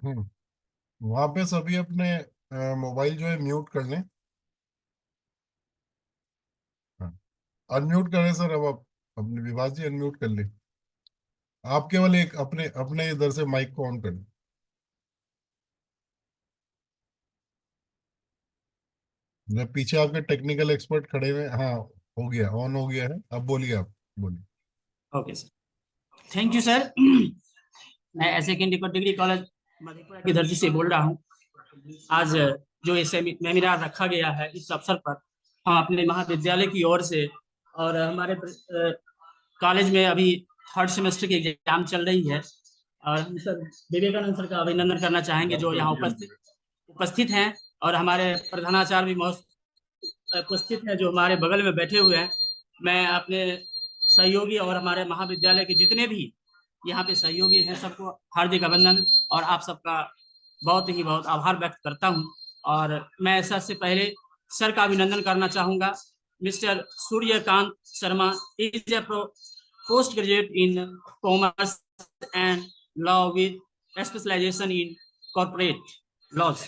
हम्म। वहां पे सभी अपने मोबाइल जो है म्यूट कर लें। हाँ, अनम्यूट करें सर। अब आप अपने विभाग जी अनम्यूट कर लें। आप केवल एक अपने अपने इधर से माइक को ऑन कर लें। जब पीछे आपके टेक्निकल एक्सपर्ट खड़े हुए, हाँ, हो गया, ऑन हो गया है। अब बोलिए, आप बोलिए। Okay sir, thank you sir. मैं एस डिग्री कॉलेज मधेपुरा की धरती से बोल रहा हूँ। आज जो ये सेमिनार रखा गया है, इस अवसर पर हम अपने महाविद्यालय की ओर से और हमारे कॉलेज में अभी थर्ड सेमेस्टर की एग्जाम चल रही है, और हम सर विवेकानंद सर का अभिनंदन करना चाहेंगे जो यहाँ उपस्थित हैं, और हमारे प्रधानाचार्य भी उपस्थित हैं जो हमारे बगल में बैठे हुए हैं। मैं अपने सहयोगी और हमारे महाविद्यालय के जितने भी यहाँ पे सहयोगी हैं सबको हार्दिक अभिनंदन और आप सबका बहुत आभार व्यक्त करता हूँ। और मैं सबसे पहले सर का अभिनंदन करना चाहूँगा। Mister Suryakant Sharma is a post graduate in commerce and law with specialisation in corporate laws.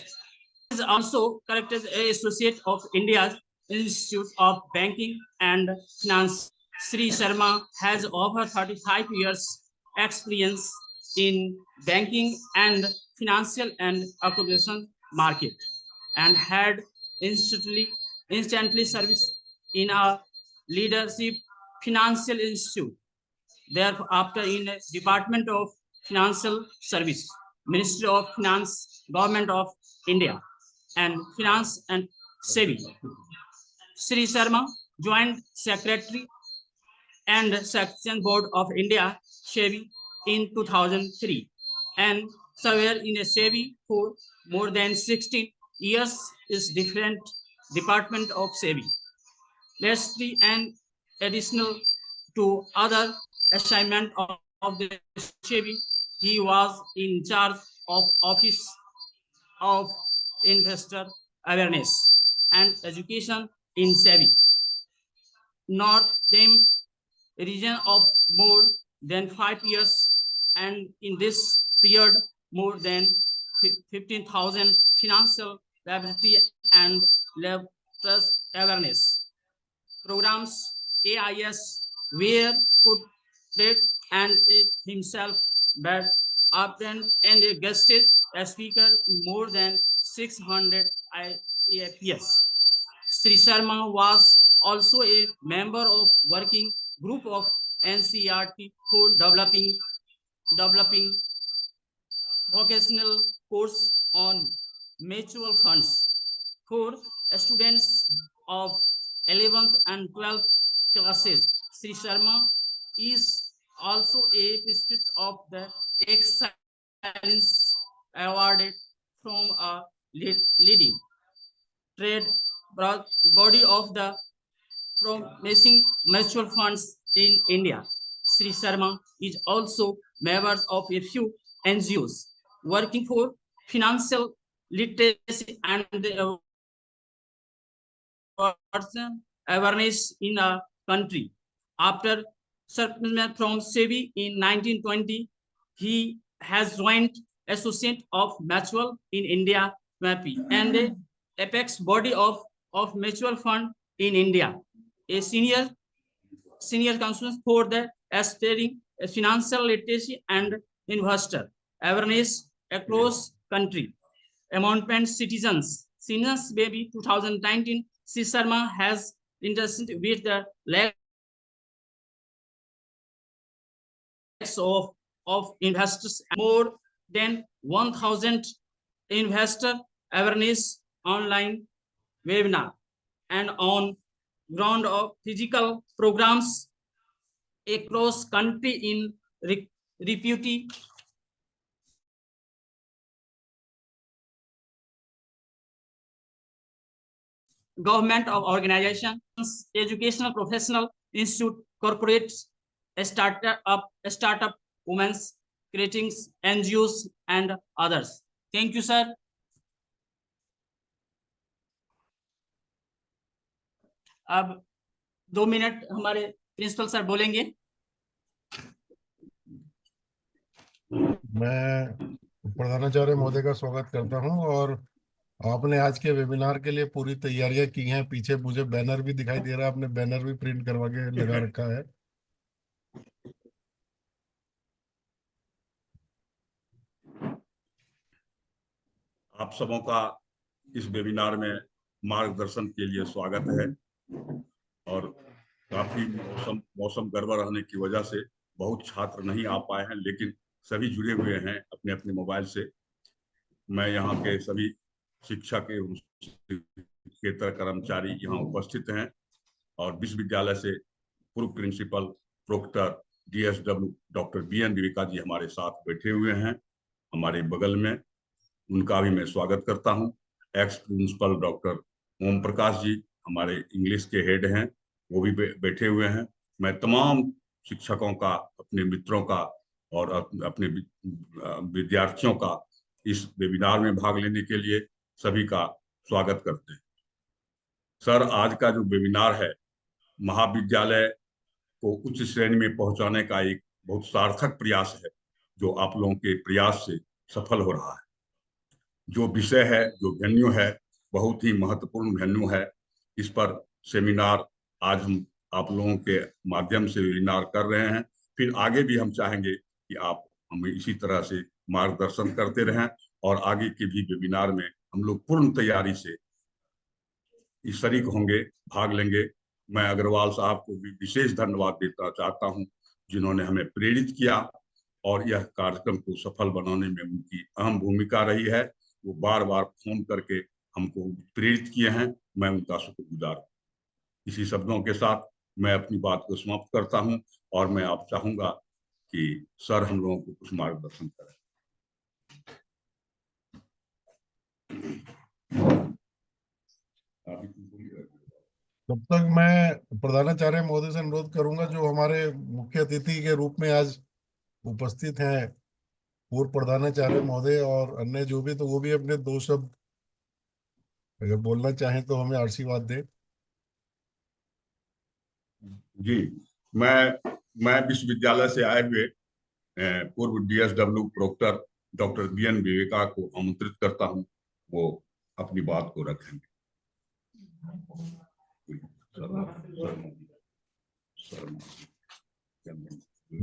Is also correct as a associate of India's Institute of Banking and Finance. Sri Sharma has over 35 years experience in banking and financial and occupation market, and had instantly service in a leadership financial institute. Thereafter, in Department of Financial Service, Ministry of Finance, Government of India, and Finance and SEBI. Sri Sharma joined Secretary and Section Board of India, SEBI, in 2003, and served in a SEBI for more than 16 years is different department of SEBI. Lastly, and additional to other assignment of the SEBI, he was in charge of Office of Investor Awareness and Education in SEBI. North them region of more than 5 years, and in this period, more than 15,000 financial liability and trust awareness programs AIS were put trade and himself but obtained and a guested a speaker in more than 600 IAPS. Sri Sharma was also a member of working group of NCRT for developing vocational course on mutual funds for students of 11th and 12th classes. Sri Sharma is also a recipient of the Excellence Awarded from a leading trade body of the promising mutual funds in India. Sri Sharma is also members of a few NGOs working for financial literacy and awareness in a country. After settlement from SEBI in 1920, he has joined Associate of Mutual in India, MAPI, and the apex body of mutual fund in India, a senior counsel for the aspiring financial literacy and investor awareness across country. Among citizens, since maybe 2019, C. Sharma has interested with the lakhs of investors, more than 1,000 investor awareness online webinar and on ground of physical programs across country in reputed government of organizations, educational professional institute, corporates, startup, women's creating NGOs and others. Thank you, sir. अब 2 minute हमारे principal sir बोलेंगे। मैं प्रधानाचार्य महोदय का स्वागत करता हूं। और आपने आज के वेबिनार के लिए पूरी तैयारियां की हैं। पीछे मुझे बैनर भी दिखाई दे रहा है, आपने बैनर भी प्रिंट करवा के लगा रखा है। आप सबों का इस वेबिनार में मार्गदर्शन के लिए स्वागत है। और काफी मौसम गड़बड़ रहने की वजह से बहुत छात्र नहीं आ पाए हैं, लेकिन सभी जुड़े हुए हैं अपने अपने मोबाइल से। मैं यहाँ के सभी शिक्षक एवं शिक्षकेतर कर्मचारी यहाँ उपस्थित हैं और विश्वविद्यालय से पूर्व principal proctor DSW doctor BN Viveka ji हमारे साथ बैठे हुए हैं हमारे बगल में। उनका भी मैं स्वागत करता हूं। Ex principal doctor Om Prakash ji हमारे इंग्लिश के हेड हैं, वो भी बैठे हुए हैं। मैं तमाम शिक्षकों का, अपने मित्रों का और अपने विद्यार्थियों का इस वेबिनार में भाग लेने के लिए सभी का स्वागत करते हैं। सर, आज का जो वेबिनार है महाविद्यालय को उच्च श्रेणी में पहुंचाने का एक बहुत सार्थक प्रयास है, जो आप लोगों के प्रयास से सफल हो रहा है। जो विषय है, जो वेन्यू है, बहुत ही महत्वपूर्ण वेन्यू है। इस पर सेमिनार आज हम आप लोगों के माध्यम से वेबिनार कर रहे हैं। फिर आगे भी हम चाहेंगे कि आप हमें इसी तरह से मार्गदर्शन करते रहें और आगे के भी वेबिनार में हम लोग पूर्ण तैयारी से इस शरीक होंगे, भाग लेंगे। मैं अग्रवाल साहब को भी विशेष धन्यवाद देना चाहता हूं, जिन्होंने हमें प्रेरित किया और यह कार्यक्रम को सफल बनाने में उनकी अहम भूमिका रही है। वो बार बार फोन करके हमको प्रेरित किए हैं, मैं उनका शुक्रगुजार हूं। इसी शब्दों के साथ मैं अपनी बात को समाप्त करता हूं और मैं आप चाहूंगा कि सर हम लोगों को कुछ मार्गदर्शन करें। तब तक मैं प्रधानाचार्य महोदय से अनुरोध करूंगा, जो हमारे मुख्य अतिथि के रूप में आज उपस्थित हैं, पूर्व प्रधानाचार्य महोदय और अन्य जो भी, तो वो भी अपने दो शब्द अगर बोलना चाहें तो हमें आशीर्वाद दें। जी, मैं विश्वविद्यालय से आए हुए पूर्व DSW proctor doctor BN Viveka को आमंत्रित करता हूं, वो अपनी बात को रखेंगे।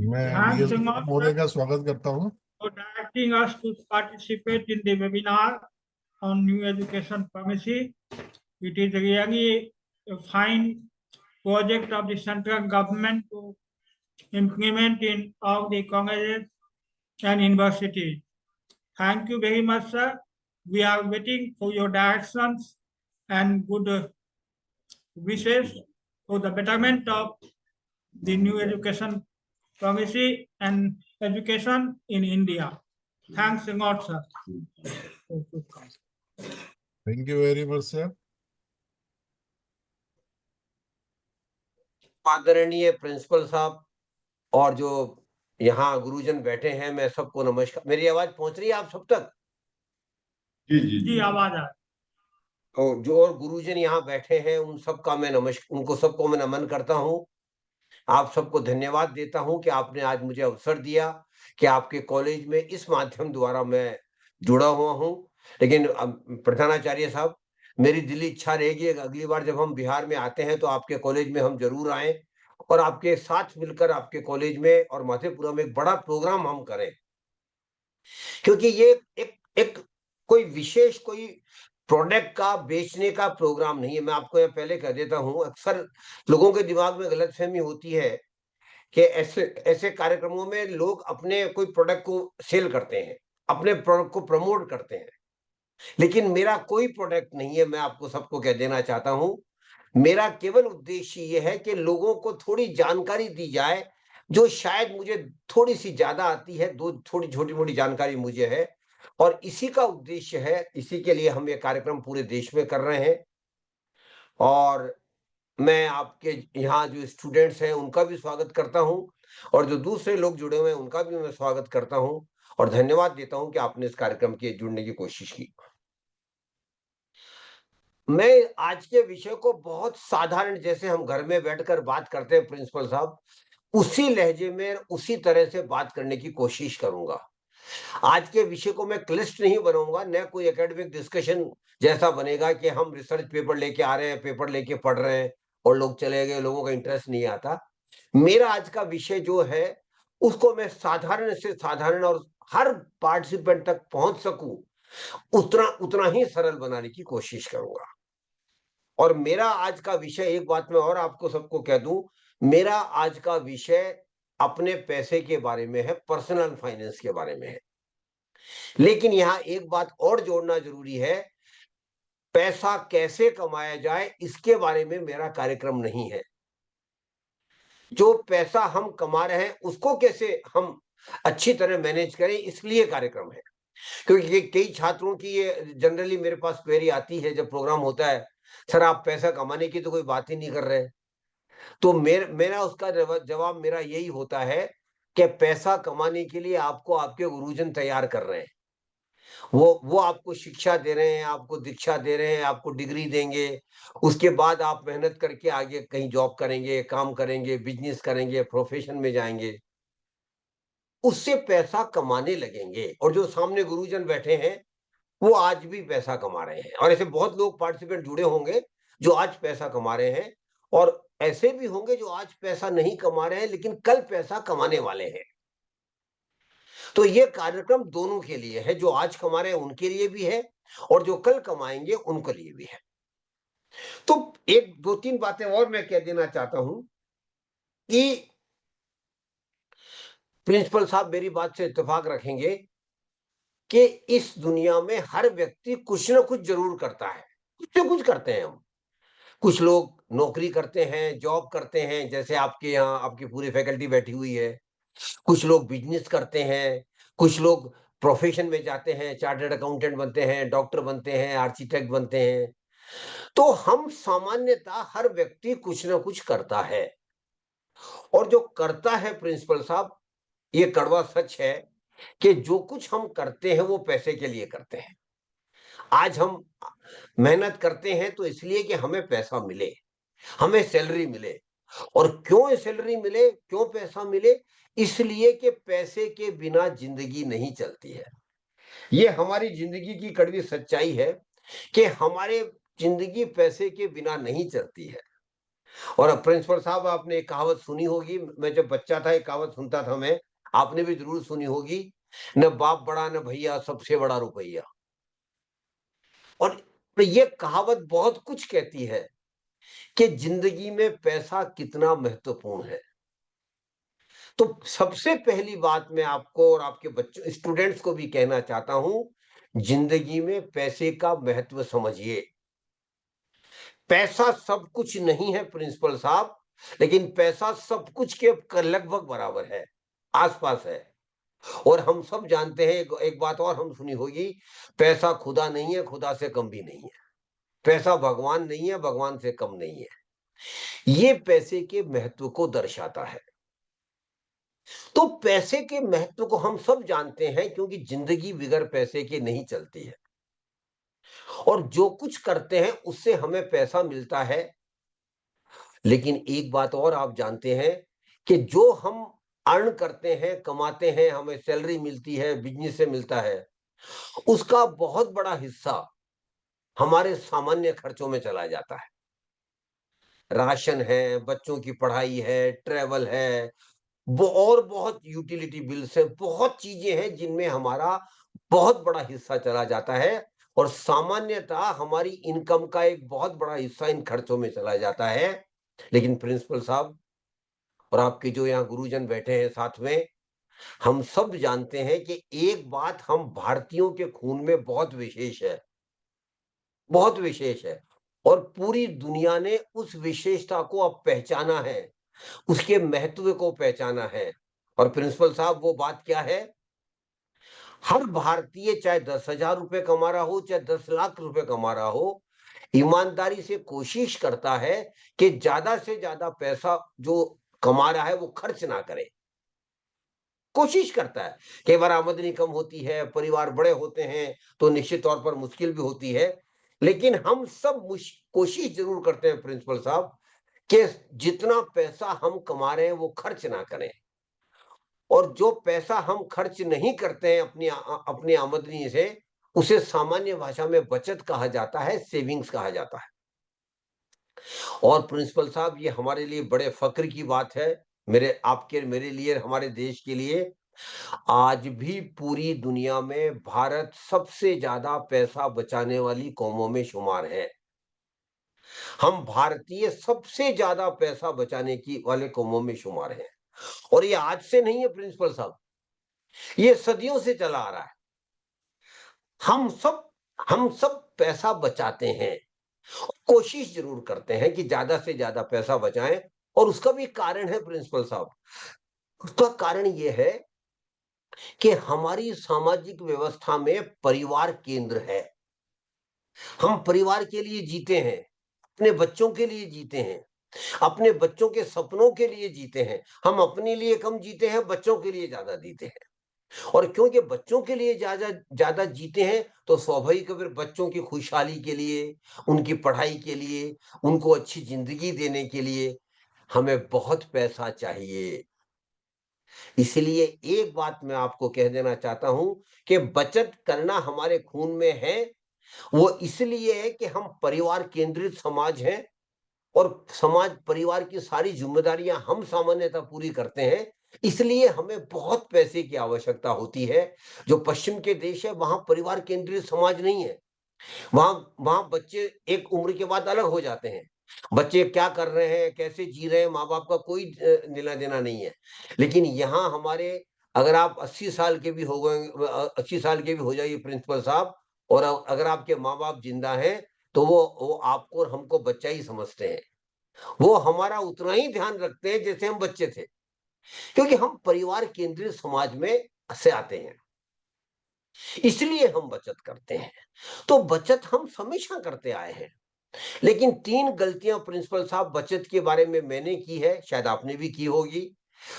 मैं DSW महोदय का स्वागत करता हूं। For directing us to participate in the webinar on new education policy. It is really a fine project of the central government to implement in all the colleges and universities. Thank you very much, sir. We are waiting for your directions and good wishes for the betterment of the new education policy and education in India. Thanks a lot, sir. Thank you very much sir. आदरणीय principal साहब और जो यहाँ गुरुजन बैठे हैं, मैं सबको नमस्कार। मेरी आवाज पहुंच रही है आप सब तक? जी जी जी, आवाज आ। और जो और गुरुजन यहाँ बैठे हैं उन सबका मैं उनको सबको मैं नमन करता हूँ। आप सबको धन्यवाद देता हूँ कि आपने आज मुझे अवसर दिया कि आपके कॉलेज में इस माध्यम द्वारा मैं जुड़ा हुआ हूँ। लेकिन प्रधानाचार्य साहब, मेरी दिली इच्छा रहेगी अगली बार जब हम बिहार में आते हैं तो आपके कॉलेज में हम जरूर आए और आपके साथ मिलकर आपके कॉलेज में और मधेपुरा में एक बड़ा प्रोग्राम हम करें, क्योंकि ये एक कोई विशेष कोई प्रोडक्ट का बेचने का प्रोग्राम नहीं है। मैं आपको यहाँ पहले कह देता हूँ, अक्सर लोगों के दिमाग में गलतफहमी होती है कि ऐसे कार्यक्रमों में लोग अपने कोई प्रोडक्ट को सेल करते हैं, अपने प्रोडक्ट को प्रमोट करते हैं, लेकिन मेरा कोई प्रोडक्ट नहीं है। मैं आपको सबको कह देना चाहता हूं, मेरा केवल उद्देश्य यह है कि लोगों को थोड़ी जानकारी दी जाए, जो शायद मुझे थोड़ी सी ज्यादा आती है, दो थोड़ी छोटी मोटी जानकारी मुझे है, और इसी का उद्देश्य है। इसी के लिए हम ये कार्यक्रम पूरे देश में कर रहे हैं और मैं आपके यहाँ जो स्टूडेंट्स हैं उनका भी स्वागत करता हूं और जो दूसरे लोग जुड़े हुए हैं उनका भी मैं स्वागत करता हूं और धन्यवाद देता हूं कि आपने इस कार्यक्रम के जुड़ने की कोशिश की। मैं आज के विषय को बहुत साधारण, जैसे हम घर में बैठकर बात करते हैं प्रिंसिपल साहब, उसी लहजे में उसी तरह से बात करने की कोशिश करूंगा, आज के विषय को मैं क्लिष्ट नहीं बनाऊंगा, न कोई एकेडमिक डिस्कशन जैसा बनेगा कि हम रिसर्च पेपर लेके आ रहे हैं, पेपर लेके पढ़ रहे हैं और लोग चले गए, लोगों का इंटरेस्ट नहीं आता। मेरा आज का विषय जो है उसको मैं साधारण से साधारण और हर पार्टिसिपेंट तक पहुंच सकूं उतना उतना ही सरल बनाने की कोशिश करूंगा। और मेरा आज का विषय, एक बात मैं और आपको सबको कह दूं, मेरा आज का विषय अपने पैसे के बारे में है, पर्सनल फाइनेंस के बारे में है। लेकिन यहां एक बात और जोड़ना जरूरी है, पैसा कैसे कमाया जाए इसके बारे में मेरा कार्यक्रम नहीं है। जो पैसा हम कमा रहे हैं उसको कैसे हम अच्छी तरह मैनेज करें, इसलिए कार्यक्रम है। क्योंकि कई छात्रों की ये जनरली मेरे पास क्वेरी आती है जब प्रोग्राम होता है, सर आप पैसा कमाने की तो कोई बात ही नहीं कर रहे। तो मेरा उसका जवाब मेरा यही होता है कि पैसा कमाने के लिए आपको आपके गुरुजन तैयार कर रहे हैं। वो आपको शिक्षा दे रहे हैं, आपको दीक्षा दे रहे हैं, आपको डिग्री देंगे। उसके बाद आप मेहनत करके आगे कहीं जॉब करेंगे, काम करेंगे, बिजनेस करेंगे, प्रोफेशन में जाएंगे, उससे पैसा कमाने लगेंगे। और जो सामने गुरुजन बैठे हैं वो आज भी पैसा कमा रहे हैं, और ऐसे बहुत लोग पार्टिसिपेंट जुड़े होंगे जो आज पैसा कमा रहे हैं, और ऐसे भी होंगे जो आज पैसा नहीं कमा रहे हैं लेकिन कल पैसा कमाने वाले हैं। तो ये कार्यक्रम दोनों के लिए है, जो आज कमा रहे हैं उनके लिए भी है और जो कल कमाएंगे उनके लिए भी है। तो एक दो तीन बातें और मैं कह देना चाहता हूं कि प्रिंसिपल साहब मेरी बात से इत्तेफाक रखेंगे कि इस दुनिया में हर व्यक्ति कुछ ना कुछ जरूर करता है, कुछ ना कुछ करते हैं हम। कुछ लोग नौकरी करते हैं, जॉब करते हैं, जैसे आपके यहाँ आपकी पूरी फैकल्टी बैठी हुई है। कुछ लोग बिजनेस करते हैं, कुछ लोग प्रोफेशन में जाते हैं, चार्टर्ड अकाउंटेंट बनते हैं, डॉक्टर बनते हैं, आर्किटेक्ट बनते हैं। तो हम सामान्यतः हर व्यक्ति कुछ ना कुछ करता है, और जो करता है प्रिंसिपल साहब, ये कड़वा सच है कि जो कुछ हम करते हैं वो पैसे के लिए करते हैं। आज हम मेहनत करते हैं तो इसलिए कि हमें पैसा मिले, हमें सैलरी मिले। और क्यों सैलरी मिले, क्यों पैसा मिले? इसलिए कि पैसे के बिना जिंदगी नहीं चलती है। ये हमारी जिंदगी की कड़वी सच्चाई है कि हमारे जिंदगी पैसे के बिना नहीं चलती है। और अब प्रिंसिपल साहब, आपने एक कहावत सुनी होगी, मैं जब बच्चा था एक कहावत सुनता था मैं, आपने भी जरूर सुनी होगी, न बाप बड़ा न भैया, सबसे बड़ा रुपया। और ये कहावत बहुत कुछ कहती है कि जिंदगी में पैसा कितना महत्वपूर्ण है। तो सबसे पहली बात मैं आपको और आपके बच्चों, स्टूडेंट्स को भी कहना चाहता हूं, जिंदगी में पैसे का महत्व समझिए। पैसा सब कुछ नहीं है प्रिंसिपल साहब, लेकिन पैसा सब कुछ के लगभग बराबर है, आसपास है। और हम सब जानते हैं, एक बात और हम सुनी होगी, पैसा खुदा नहीं है, खुदा से कम भी नहीं है। पैसा भगवान नहीं है, भगवान से कम नहीं है। ये पैसे के महत्व को दर्शाता है। तो पैसे के महत्व को हम सब जानते हैं, क्योंकि जिंदगी बिगर पैसे के नहीं चलती है। और जो कुछ करते हैं उससे हमें पैसा मिलता है। लेकिन एक बात और आप जानते हैं कि जो हम अर्न करते हैं, कमाते हैं, हमें सैलरी मिलती है, बिजनेस से मिलता है, उसका बहुत बड़ा हिस्सा हमारे सामान्य खर्चों में चला जाता है। राशन है, बच्चों की पढ़ाई है, ट्रेवल है, और बहुत यूटिलिटी बिल्स है, बहुत चीजें हैं जिनमें हमारा बहुत बड़ा हिस्सा चला जाता है। और सामान्यतः हमारी इनकम का एक बहुत बड़ा हिस्सा इन खर्चों में चला जाता है। लेकिन प्रिंसिपल साहब और आपके जो यहाँ गुरुजन बैठे हैं साथ में, हम सब जानते हैं कि एक बात हम भारतीयों के खून में बहुत विशेष है, बहुत विशेष है। और पूरी दुनिया ने उस विशेषता को अब पहचाना है, उसके महत्व को पहचाना है। और प्रिंसिपल साहब, वो बात क्या है? हर भारतीय चाहे 10,000 रुपए कमा रहा हो, चाहे 10 लाख रुपए कमा रहा हो, ईमानदारी से कोशिश करता है कि ज्यादा से ज्यादा पैसा जो कमा रहा है वो खर्च ना करे। कोशिश करता है। कई बार आमदनी कम होती है, परिवार बड़े होते हैं, तो निश्चित तौर पर मुश्किल भी होती है। लेकिन हम सब कोशिश जरूर करते हैं प्रिंसिपल साहब कि जितना पैसा हम कमा रहे हैं वो खर्च ना करें। और जो पैसा हम खर्च नहीं करते हैं अपनी आमदनी से, उसे सामान्य भाषा में बचत कहा जाता है, सेविंग्स कहा जाता है। और प्रिंसिपल साहब, ये हमारे लिए बड़े फक्र की बात है, मेरे लिए, हमारे देश के लिए। आज भी पूरी दुनिया में भारत सबसे ज्यादा पैसा बचाने वाली कौमों में शुमार है। हम भारतीय सबसे ज्यादा पैसा बचाने की वाले कौमों में शुमार हैं। और ये आज से नहीं है प्रिंसिपल साहब, ये सदियों से चला आ रहा है। हम सब पैसा बचाते हैं, कोशिश जरूर करते हैं कि ज्यादा से ज्यादा पैसा बचाएं। और उसका भी कारण है प्रिंसिपल साहब, उसका कारण ये है कि हमारी सामाजिक व्यवस्था में परिवार केंद्र है। हम परिवार के लिए जीते हैं, अपने बच्चों के लिए जीते हैं, अपने बच्चों के सपनों के लिए जीते हैं। हम अपने लिए कम जीते हैं, बच्चों के लिए ज्यादा जीते हैं। और क्योंकि बच्चों के लिए ज्यादा ज्यादा जीते हैं, तो स्वाभाविक है फिर बच्चों की खुशहाली के लिए, उनकी पढ़ाई के लिए, उनको अच्छी जिंदगी देने के लिए हमें बहुत पैसा चाहिए। इसलिए एक बात मैं आपको कह देना चाहता हूं कि बचत करना हमारे खून में है। वो इसलिए है कि हम परिवार केंद्रित समाज हैं, और समाज परिवार की सारी जिम्मेदारियां हम सामान्यतः पूरी करते हैं। इसलिए हमें बहुत पैसे की आवश्यकता होती है। जो पश्चिम के देश है, वहां परिवार केंद्रित समाज नहीं है। वहां वहां बच्चे एक उम्र के बाद अलग हो जाते हैं। बच्चे क्या कर रहे हैं, कैसे जी रहे हैं, माँ बाप का कोई लेना देना नहीं है। लेकिन यहाँ हमारे, अगर आप 80 साल के भी हो गए, 80 साल के भी हो जाइए प्रिंसिपल साहब, और अगर आपके माँ बाप जिंदा हैं, तो वो आपको और हमको बच्चा ही समझते हैं। वो हमारा उतना ही ध्यान रखते हैं जैसे हम बच्चे थे, क्योंकि हम परिवार केंद्रित समाज में से आते हैं। इसलिए हम बचत करते हैं। तो बचत हम हमेशा करते आए हैं। लेकिन 3 गलतियां प्रिंसिपल साहब बचत के बारे में मैंने की है, शायद आपने भी की होगी,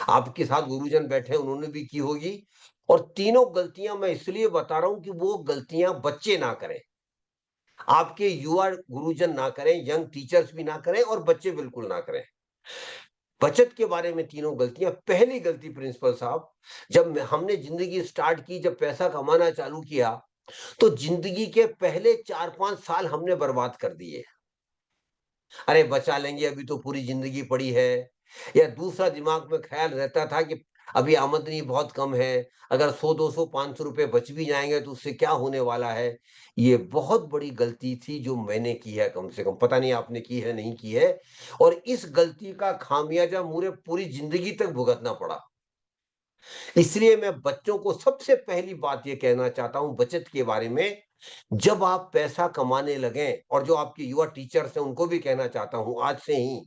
आपके साथ गुरुजन बैठे हैं उन्होंने भी की होगी। और तीनों गलतियां मैं इसलिए बता रहा हूं कि वो गलतियां बच्चे ना करें, आपके युवा गुरुजन ना करें, यंग टीचर्स भी ना करें, और बच्चे बिल्कुल ना करें। बचत के बारे में तीनों गलतियां। पहली गलती प्रिंसिपल साहब, जब हमने जिंदगी स्टार्ट की, जब पैसा कमाना चालू किया, तो जिंदगी के पहले 4-5 साल हमने बर्बाद कर दिए। अरे बचा लेंगे, अभी तो पूरी जिंदगी पड़ी है। या दूसरा दिमाग में ख्याल रहता था कि अभी आमदनी बहुत कम है, अगर 100-200 500 रुपए बच भी जाएंगे तो उससे क्या होने वाला है। ये बहुत बड़ी गलती थी जो मैंने की है, कम से कम, पता नहीं आपने की है नहीं की है। और इस गलती का खामियाजा मुझे पूरी जिंदगी तक भुगतना पड़ा। इसलिए मैं बच्चों को सबसे पहली बात ये कहना चाहता हूं बचत के बारे में, जब आप पैसा कमाने लगें, और जो आपके युवा टीचर्स हैं उनको भी कहना चाहता हूं आज से ही,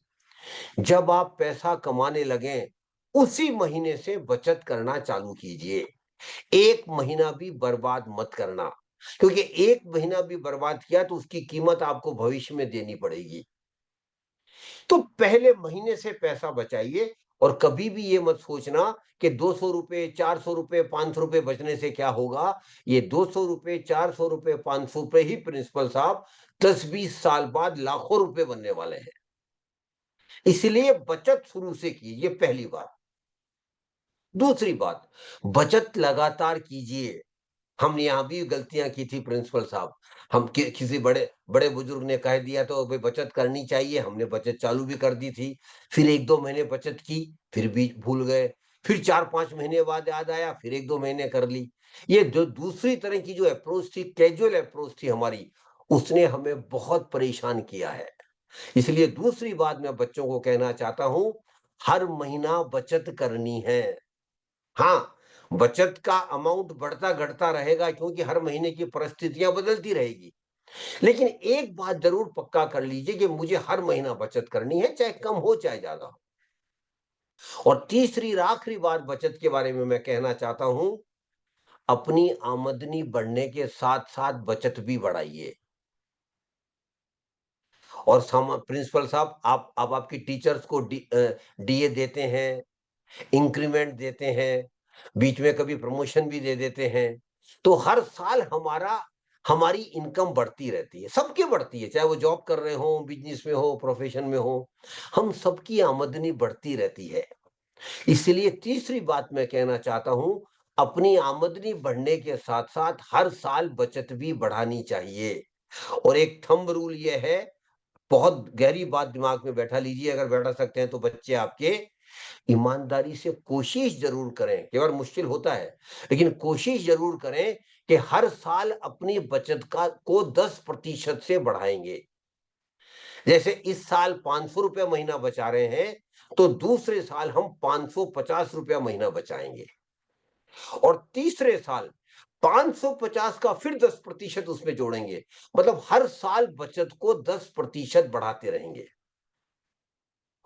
जब आप पैसा कमाने लगें, उसी महीने से बचत करना चालू कीजिए। 1 महीना भी बर्बाद मत करना, क्योंकि 1 महीना भी बर्बाद किया तो उसकी कीमत आपको भविष्य में देनी पड़ेगी। तो पहले महीने से पैसा बचाइए, और कभी भी ये मत सोचना कि 200 रुपए, 400 रुपए, 500 रुपए बचने से क्या होगा। ये 200 रुपए, 400 रुपए, 500 रुपए ही प्रिंसिपल साहब 10-20 साल बाद लाखों रुपए बनने वाले हैं। इसलिए बचत शुरू से कीजिए, पहली बात। दूसरी बात, बचत लगातार कीजिए। हमने यहाँ भी गलतियां की थी प्रिंसिपल साहब। हम किसी बड़े बड़े बुजुर्ग ने कह दिया तो भाई बचत करनी चाहिए, हमने बचत चालू भी कर दी थी। फिर 1-2 महीने बचत की, फिर भी भूल गए। फिर 4-5 महीने बाद याद आया, फिर 1-2 महीने कर ली। ये जो दूसरी तरह की जो अप्रोच थी, कैजुअल अप्रोच थी हमारी, उसने हमें बहुत परेशान किया है। इसलिए दूसरी बात मैं बच्चों को कहना चाहता हूं, हर महीना बचत करनी है। हाँ, बचत का अमाउंट बढ़ता घटता रहेगा, क्योंकि हर महीने की परिस्थितियां बदलती रहेगी। लेकिन एक बात जरूर पक्का कर लीजिए कि मुझे हर महीना बचत करनी है, चाहे कम हो चाहे ज्यादा हो। और तीसरी और आखिरी बात बचत के बारे में मैं कहना चाहता हूं, अपनी आमदनी बढ़ने के साथ साथ बचत भी बढ़ाइए। और प्रिंसिपल साहब, आप अब आपकी टीचर्स को डीए देते हैं, इंक्रीमेंट देते हैं, बीच में कभी प्रमोशन भी दे देते हैं। तो हर साल हमारी इनकम बढ़ती रहती है, सबकी बढ़ती है, चाहे वो जॉब कर रहे हो, बिजनेस में हो, प्रोफेशन में हो, हम सबकी आमदनी बढ़ती रहती है। इसलिए तीसरी बात मैं कहना चाहता हूं, अपनी आमदनी बढ़ने के साथ साथ हर साल बचत भी बढ़ानी चाहिए। और एक थंब रूल ये है, बहुत गहरी बात दिमाग में बैठा लीजिए, अगर बैठा सकते हैं तो बच्चे आपके, ईमानदारी से कोशिश जरूर करें, कई बार मुश्किल होता है, लेकिन कोशिश जरूर करें कि हर साल अपनी बचत का को 10% से बढ़ाएंगे। जैसे इस साल 500 रुपया महीना बचा रहे हैं, तो दूसरे साल हम 550 रुपया महीना बचाएंगे, और तीसरे साल 550 का फिर 10% उसमें जोड़ेंगे। मतलब हर साल बचत को 10% बढ़ाते रहेंगे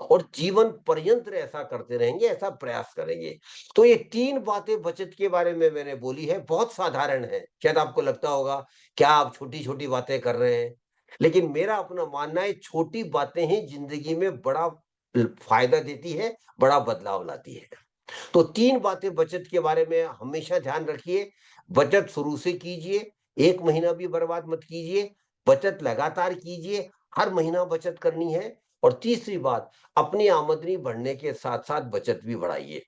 और जीवन पर्यंत ऐसा करते रहेंगे, ऐसा प्रयास करेंगे। तो ये 3 बातें बचत के बारे में मैंने बोली है, बहुत साधारण है। शायद आपको लगता होगा क्या आप छोटी-छोटी बातें कर रहे हैं, लेकिन मेरा अपना मानना है छोटी बातें ही जिंदगी में बड़ा फायदा देती है, बड़ा बदलाव लाती है। तो 3 बातें बचत के बारे में हमेशा ध्यान रखिए। बचत शुरू से कीजिए, 1 महीना भी बर्बाद मत कीजिए, बचत लगातार कीजिए, हर महीना बचत करनी है। और तीसरी बात, अपनी आमदनी बढ़ने के साथ-साथ बचत भी बढ़ाइए।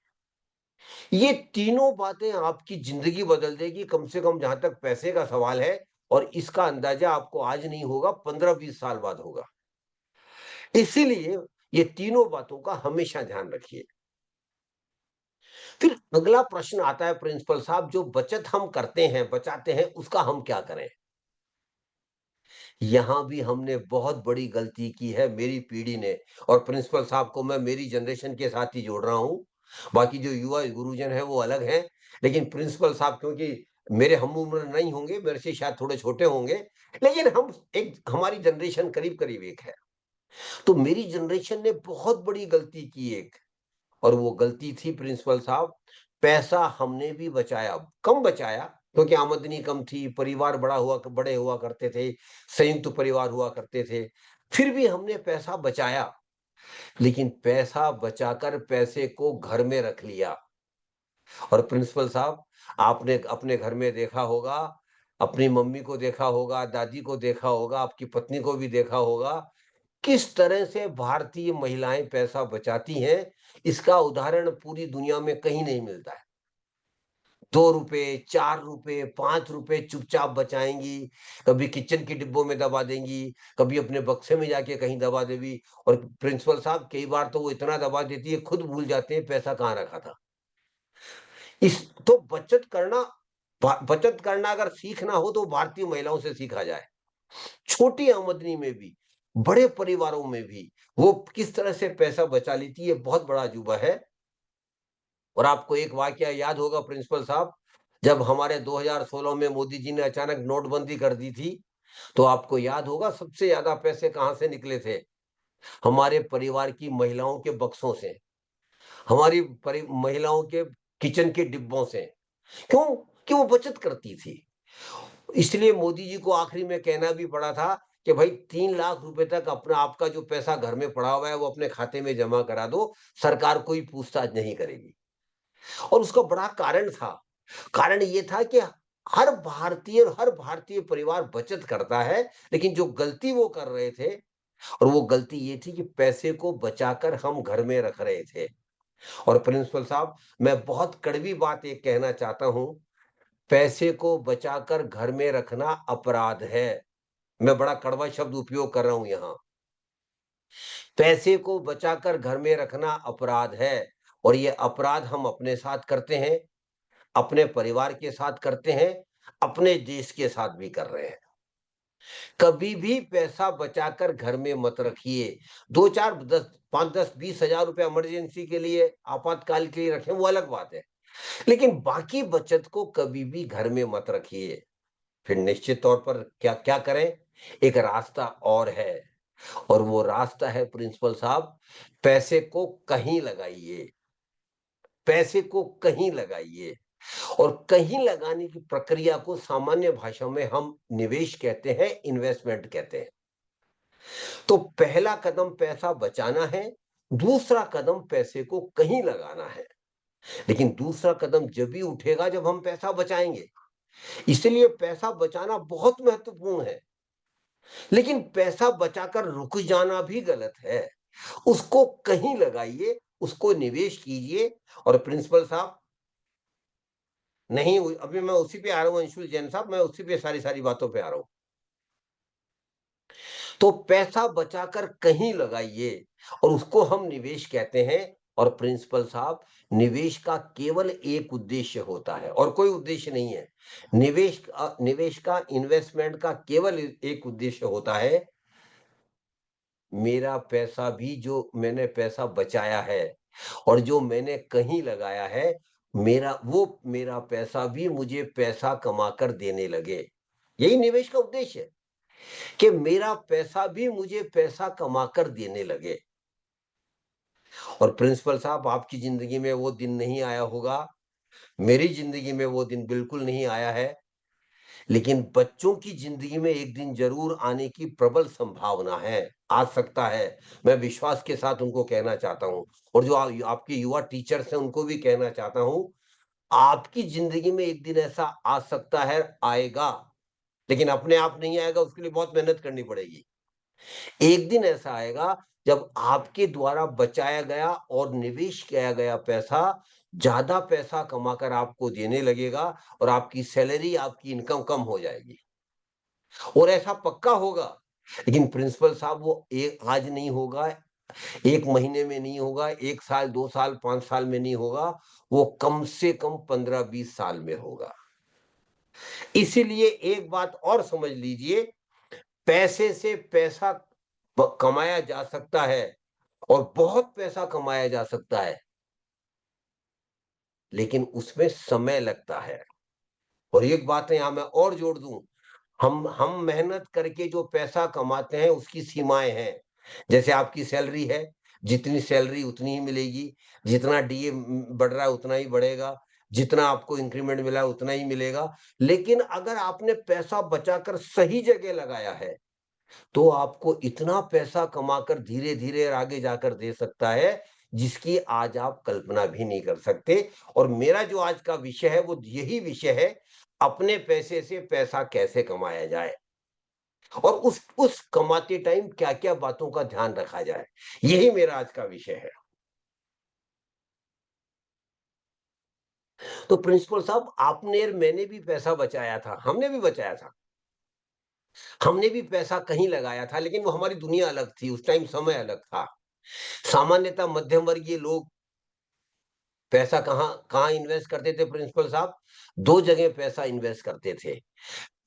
ये तीनों बातें आपकी जिंदगी बदल देगी, कम से कम जहां तक पैसे का सवाल है, और इसका अंदाजा आपको आज नहीं होगा, 15-20 साल बाद होगा। इसीलिए ये तीनों बातों का हमेशा ध्यान रखिए। फिर अगला प्रश्न आता है प्रिंसिपल साहब, जो बचत हम करते हैं, बचाते हैं, उसका हम क्या करें? यहां भी हमने बहुत बड़ी गलती की है मेरी पीढ़ी ने, और प्रिंसिपल साहब को मैं मेरी जनरेशन के साथ ही जोड़ रहा हूं। बाकी जो युवा गुरुजन है वो अलग हैं, लेकिन प्रिंसिपल साहब क्योंकि मेरे हम उम्र नहीं होंगे, मेरे से शायद थोड़े छोटे होंगे, लेकिन हम एक, हमारी जनरेशन करीब करीब एक है। तो मेरी जनरेशन ने बहुत बड़ी गलती की एक, और वो गलती थी प्रिंसिपल साहब, पैसा हमने भी बचाया, कम बचाया क्योंकि आमदनी कम थी, परिवार बड़े हुआ करते थे, संयुक्त परिवार हुआ करते थे। फिर भी हमने पैसा बचाया, लेकिन पैसा बचाकर पैसे को घर में रख लिया। और प्रिंसिपल साहब, आपने अपने घर में देखा होगा, अपनी मम्मी को देखा होगा, दादी को देखा होगा, आपकी पत्नी को भी देखा होगा, किस तरह से भारतीय महिलाएं पैसा बचाती हैं, इसका उदाहरण पूरी दुनिया में कहीं नहीं मिलता है। 2 रुपए, 4 रुपए, 5 रुपए चुपचाप बचाएंगी, कभी किचन के डिब्बों में दबा देंगी, कभी अपने बक्से में जाके कहीं दबा देगी। और प्रिंसिपल साहब, कई बार तो वो इतना दबा देती है, खुद भूल जाते हैं पैसा कहाँ रखा था। इस तो बचत करना अगर सीखना हो तो भारतीय महिलाओं से सीखा जाए। छोटी आमदनी में भी, बड़े परिवारों में भी वो किस तरह से पैसा बचा लेती है, बहुत बड़ा अजूबा है। और आपको एक वाकया याद होगा प्रिंसिपल साहब, जब हमारे 2016 में मोदी जी ने अचानक नोटबंदी कर दी थी, तो आपको याद होगा सबसे ज्यादा पैसे कहां से निकले थे? हमारे परिवार की महिलाओं के बक्सों से, हमारी महिलाओं के किचन के डिब्बों से। क्यों? कि वो बचत करती थी। इसलिए मोदी जी को आखिरी में कहना भी पड़ा था कि भाई 3 लाख रुपए तक अपना, आपका जो पैसा घर में पड़ा हुआ है वो अपने खाते में जमा करा दो, सरकार कोई पूछताछ नहीं करेगी। और उसका बड़ा कारण था। कारण ये था कि हर भारतीय परिवार बचत करता है, लेकिन जो गलती वो कर रहे थे, और वो गलती ये थी कि पैसे को बचाकर हम घर में रख रहे थे। और प्रिंसिपल साहब, मैं बहुत कड़वी बात एक कहना चाहता हूं, पैसे को बचाकर घर में रखना अपराध है। मैं बड़ा कड़वा शब्द उपयोग कर रहा हूं यहां। पैसे को बचाकर घर में रखना अपराध है, और ये अपराध हम अपने साथ करते हैं, अपने परिवार के साथ करते हैं, अपने देश के साथ भी कर रहे हैं। कभी भी पैसा बचाकर घर में मत रखिए। 2-4 10 5-10 20,000 रुपए इमरजेंसी के लिए, आपातकाल के लिए रखें, वो अलग बात है। लेकिन बाकी बचत को कभी भी घर में मत रखिए। फिर निश्चित तौर पर क्या करें? एक रास्ता और है, और वो रास्ता है प्रिंसिपल साहब, पैसे को कहीं लगाइए। पैसे को कहीं लगाइए। और कहीं लगाने की प्रक्रिया को सामान्य भाषा में हम निवेश कहते हैं, इन्वेस्टमेंट कहते हैं। तो पहला कदम पैसा बचाना है, दूसरा कदम पैसे को कहीं लगाना है। लेकिन दूसरा कदम जब भी उठेगा जब हम पैसा बचाएंगे। इसलिए पैसा बचाना बहुत महत्वपूर्ण है, लेकिन पैसा बचाकर रुक जाना भी गलत है। उसको कहीं लगाइए, उसको निवेश कीजिए। और प्रिंसिपल साहब, नहीं अभी मैं उसी पे आ रहा हूँ अंशुल जैन साहब, मैं उसी पे सारी बातों पे आ रहा हूँ। तो पैसा बचाकर कहीं लगाइए और उसको हम निवेश कहते हैं। और प्रिंसिपल साहब, निवेश का केवल एक उद्देश्य होता है और कोई उद्देश्य नहीं है। निवेश का इन्वेस्टमेंट का केवल एक उद्देश्य होता है, मेरा पैसा भी, जो मैंने पैसा बचाया है और जो मैंने कहीं लगाया है, मेरा पैसा भी मुझे पैसा कमाकर देने लगे। यही निवेश का उद्देश्य है कि मेरा पैसा भी मुझे पैसा कमाकर देने लगे। और प्रिंसिपल साहब, आपकी जिंदगी में वो दिन नहीं आया होगा, मेरी जिंदगी में वो दिन बिल्कुल नहीं आया है, लेकिन बच्चों की जिंदगी में एक दिन जरूर आने की प्रबल संभावना है, आ सकता है। मैं विश्वास के साथ उनको कहना चाहता हूं, और जो आपके युवा टीचर्स हैं उनको भी कहना चाहता हूं, आपकी जिंदगी में एक दिन ऐसा आ सकता है, आएगा, लेकिन अपने आप नहीं आएगा, उसके लिए बहुत मेहनत करनी पड़ेगी। एक दिन ऐसा आएगा जब आपके द्वारा बचाया गया और निवेश किया गया पैसा ज्यादा पैसा कमाकर आपको देने लगेगा और आपकी सैलरी, आपकी इनकम कम हो जाएगी। और ऐसा पक्का होगा। लेकिन प्रिंसिपल साहब, वो एक आज नहीं होगा, एक महीने में नहीं होगा, 1 साल, 2 साल, 5 साल में नहीं होगा, वो कम से कम 15-20 साल में होगा। इसीलिए एक बात और समझ लीजिए, पैसे से पैसा कमाया जा सकता है और बहुत पैसा कमाया जा सकता है, लेकिन उसमें समय लगता है। और एक बात यहां मैं और जोड़ दूं, हम मेहनत करके जो पैसा कमाते हैं उसकी सीमाएं हैं। जैसे आपकी सैलरी है, जितनी सैलरी उतनी ही मिलेगी, जितना डीए बढ़ रहा है उतना ही बढ़ेगा, जितना आपको इंक्रीमेंट मिला है उतना ही मिलेगा। लेकिन अगर आपने पैसा बचाकर सही जगह लगाया है, तो आपको इतना पैसा कमाकर धीरे धीरे आगे जाकर दे सकता है, जिसकी आज आप कल्पना भी नहीं कर सकते। और मेरा जो आज का विषय है वो यही विषय है, अपने पैसे से पैसा कैसे कमाया जाए और उस कमाते टाइम क्या क्या बातों का ध्यान रखा जाए, यही मेरा आज का विषय है। तो प्रिंसिपल साहब, आपने और मैंने भी पैसा बचाया था, हमने भी बचाया था, हमने भी पैसा कहीं लगाया था, लेकिन वो हमारी दुनिया अलग थी, उस टाइम समय अलग था। सामान्यतः मध्यम वर्गीय लोग पैसा कहाँ कहाँ इन्वेस्ट करते थे प्रिंसिपल साहब? 2 जगह पैसा इन्वेस्ट करते थे।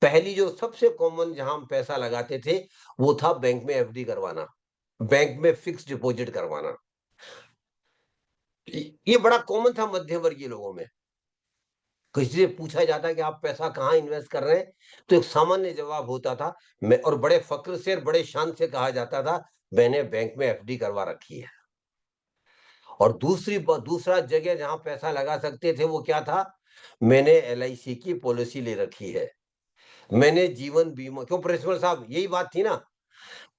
पहली, जो सबसे कॉमन जहां हम पैसा लगाते थे, वो था बैंक में एफडी करवाना, बैंक में फिक्स्ड डिपॉजिट करवाना। ये बड़ा कॉमन था मध्यम वर्गीय लोगों में। किसी से पूछा जाता कि आप पैसा कहाँ इन्वेस्ट कर रहे हैं, तो एक सामान्य जवाब होता था, मैं, और बड़े फक्र से और बड़े शान से कहा जाता था, मैंने बैंक में एफडी करवा रखी है। और दूसरा जगह जहां पैसा लगा सकते थे वो क्या था, मैंने एलआईसी की पॉलिसी ले रखी है, मैंने जीवन बीमा। क्यों प्रिंसिपल साहब, यही बात थी ना?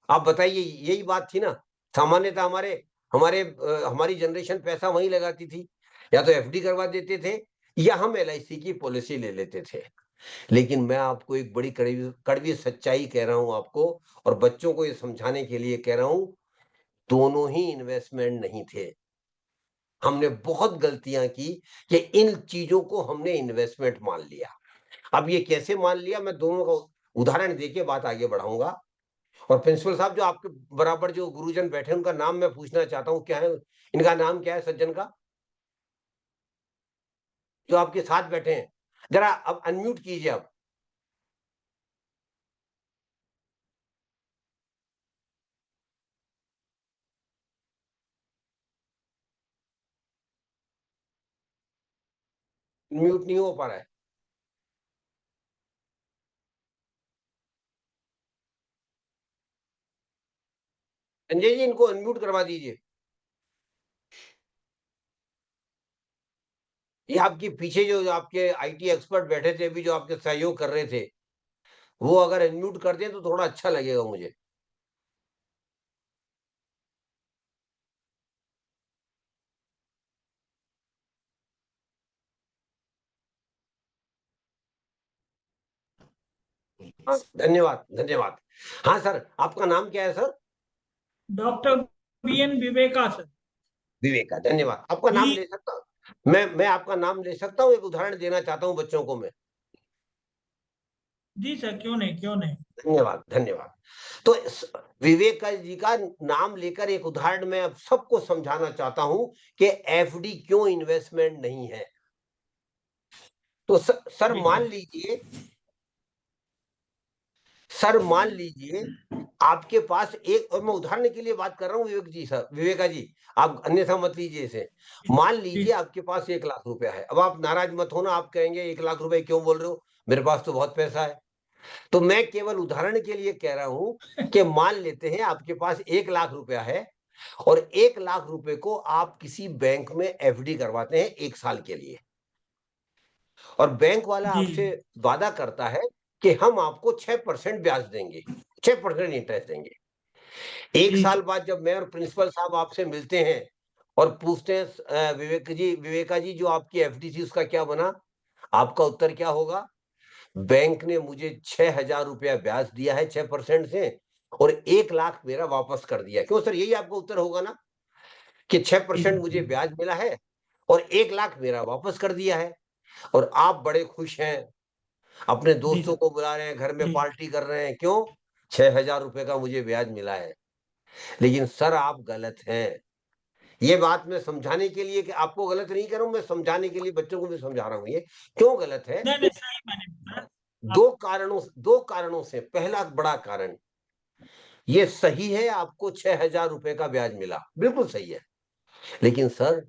आप बताइए, यही बात थी ना? सामान्यतः हमारे हमारे हमारी जनरेशन पैसा वहीं लगाती थी, या तो एफडी करवा देते थे या हम एलआईसी की पॉलिसी ले लेते थे। लेकिन मैं आपको एक बड़ी कड़वी कड़वी सच्चाई कह रहा हूं आपको, और बच्चों को ये समझाने के लिए कह रहा हूं, दोनों ही इन्वेस्टमेंट नहीं थे। हमने बहुत गलतियां की कि इन चीजों को हमने इन्वेस्टमेंट मान लिया। अब ये कैसे मान लिया, मैं दोनों का उदाहरण देके बात आगे बढ़ाऊंगा। और प्रिंसिपल साहब, जो आपके बराबर जो गुरुजन बैठे हैं, उनका नाम मैं पूछना चाहता हूँ, क्या है इनका नाम, क्या है सज्जन का, जो आपके साथ बैठे हैं? जरा अब अनम्यूट कीजिए आप। म्यूट नहीं हो पा रहा है। संजय जी, इनको अनम्यूट करवा दीजिए। ये आपके पीछे जो आपके आईटी एक्सपर्ट बैठे थे अभी, जो आपके सहयोग कर रहे थे, वो अगर अनम्यूट कर दें तो थोड़ा अच्छा लगेगा मुझे। हाँ, धन्यवाद धन्यवाद। हाँ सर, आपका नाम क्या है sir? Doctor B N Viveka sir. Viveka, धन्यवाद। आपका नाम ले सकता हूँ? मैं आपका नाम ले सकता हूँ? एक उदाहरण देना चाहता हूँ बच्चों को मैं। जी सर, क्यों नहीं, क्यों नहीं। धन्यवाद, धन्यवाद। तो विवेका जी का नाम लेकर एक उदाहरण मैं अब सबको समझाना चाहता हूं कि एफडी क्यों इन्वेस्टमेंट नहीं है। तो सर जी मान सर। लीजिए, सर मान लीजिए आपके पास एक, और मैं उदाहरण के लिए बात कर रहा हूँ विवेक जी, सर विवेका जी, आप अन्यथा मत लीजिए इसे। मान लीजिए आपके पास 1 लाख रुपया है। अब आप नाराज मत होना, आप कहेंगे 1 लाख रुपए क्यों बोल रहे हो, मेरे पास तो बहुत पैसा है। तो मैं केवल उदाहरण के लिए कह रहा हूं कि मान लेते हैं आपके पास 1 लाख रुपया है और 1 लाख रुपए को आप किसी बैंक में एफडी करवाते हैं 1 साल के लिए, और बैंक वाला जी आपसे वादा करता है कि हम आपको 6% ब्याज देंगे, 6% इंटरेस्ट देंगे। 1 जी साल बाद जब मैं और प्रिंसिपल साहब आपसे मिलते हैं और पूछते हैं विवेका जी जो आपकी एफडी थी उसका क्या बना, आपका उत्तर क्या होगा? बैंक ने मुझे 6,000 रुपया ब्याज दिया है 6% से, और 1 लाख मेरा वापस कर दिया। क्यों सर, यही आपका उत्तर होगा ना कि 6% मुझे ब्याज मिला है और 1 लाख मेरा वापस कर दिया है, और आप बड़े खुश हैं, अपने जी दोस्तों सर। को बुला रहे हैं, घर में जी पार्टी कर रहे हैं। क्यों? 6,000 रुपए का मुझे ब्याज मिला है। लेकिन सर आप गलत हैं। ये बात मैं समझाने के लिए, कि आपको गलत नहीं कर रहा हूं, मैं समझाने के लिए बच्चों को भी समझा रहा हूं। ये क्यों गलत है? नहीं नहीं, सही मैंने बोला। दो कारणों से। पहला बड़ा कारण, ये सही है आपको 6,000 रुपए का ब्याज मिला, बिल्कुल सही है। लेकिन सर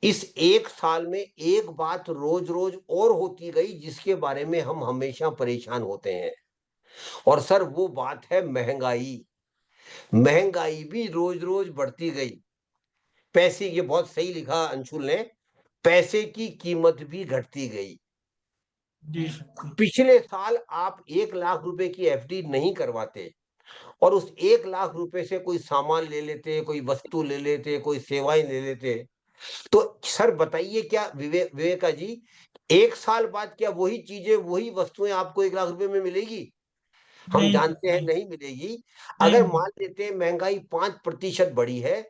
इस 1 साल में एक बात रोज रोज और होती गई जिसके बारे में हम हमेशा परेशान होते हैं, और सर वो बात है महंगाई। महंगाई भी रोज रोज बढ़ती गई। पैसे, ये बहुत सही लिखा अंशुल ने, पैसे की कीमत भी घटती गई। जी सर। पिछले साल आप 1 लाख रुपए की एफडी नहीं करवाते और उस 1 लाख रुपए से कोई सामान ले लेते, कोई वस्तु ले लेते, कोई सेवाएं ले लेते, तो सर बताइए क्या विवेका जी, 1 साल बाद क्या वही चीजें, वही वस्तुएं आपको 1 लाख रुपए में मिलेगी? हम नहीं सर, जानते हैं नहीं नहीं मिलेगी। नहीं अगर मिली। मान लेते हैं महंगाई 5% बढ़ी है,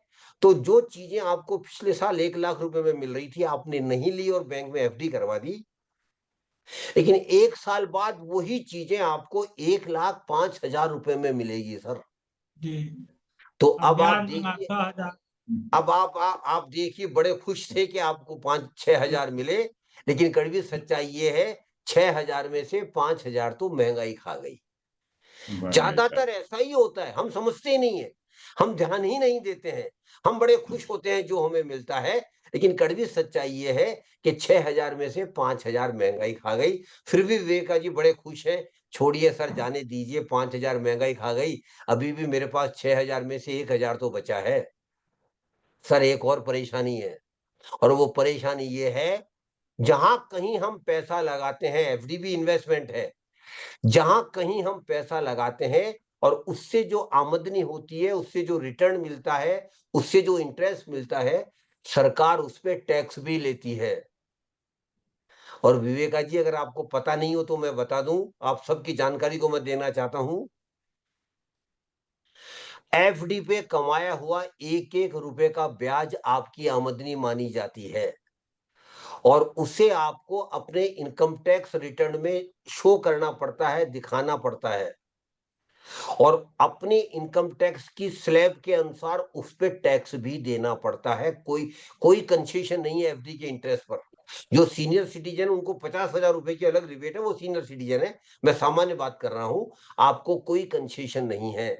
तो जो चीजें आपको पिछले साल 1 लाख रुपए में मिल रही थी आपने नहीं ली और बैंक में एफडी करवा दी, लेकिन 1 साल बाद वही चीजें आपको 1,05,000 रुपए में मिलेगी सर। जी। तो अब अब आप ब्याज लगा देखिए, 6,000। अब आप देखिए, बड़े खुश थे कि आपको 5-6 हजार मिले, लेकिन कड़वी सच्चाई ये है 6,000 में से 5,000 तो महंगाई खा गई। ज्यादातर ऐसा ही होता है, हम समझते ही नहीं है, हम ध्यान ही नहीं देते हैं। हम बड़े खुश होते हैं जो हमें मिलता है, लेकिन कड़वी सच्चाई ये है कि 6,000 में से 5,000 महंगाई खा गई। फिर भी विवेका जी बड़े खुश हैं, छोड़िए सर, जाने दीजिए, 5,000 महंगाई खा गई, अभी भी मेरे पास 6,000 में से 1,000 तो बचा है। सर एक और परेशानी है, और वो परेशानी ये है, जहां कहीं हम पैसा लगाते हैं, एफडी भी इन्वेस्टमेंट है, जहां कहीं हम पैसा लगाते हैं और उससे जो आमदनी होती है, उससे जो रिटर्न मिलता है, उससे जो इंटरेस्ट मिलता है, सरकार उस पे टैक्स भी लेती है। और विवेका जी अगर आपको पता नहीं हो तो मैं बता दूं, आप सबकी जानकारी को मैं देना चाहता हूं, एफडी पे कमाया हुआ एक एक रुपए का ब्याज आपकी आमदनी मानी जाती है, और उसे आपको अपने इनकम टैक्स रिटर्न में शो करना पड़ता है, दिखाना पड़ता है, और अपने इनकम टैक्स की स्लैब के अनुसार उस पे टैक्स भी देना पड़ता है। कोई कोई कंसेशन नहीं है एफडी के इंटरेस्ट पर। जो सीनियर सिटीजन, उनको 50,000 रुपए की अलग रिबेट है, वो सीनियर सिटीजन है, मैं सामान्य बात कर रहा हूं, आपको कोई कंसेशन नहीं है।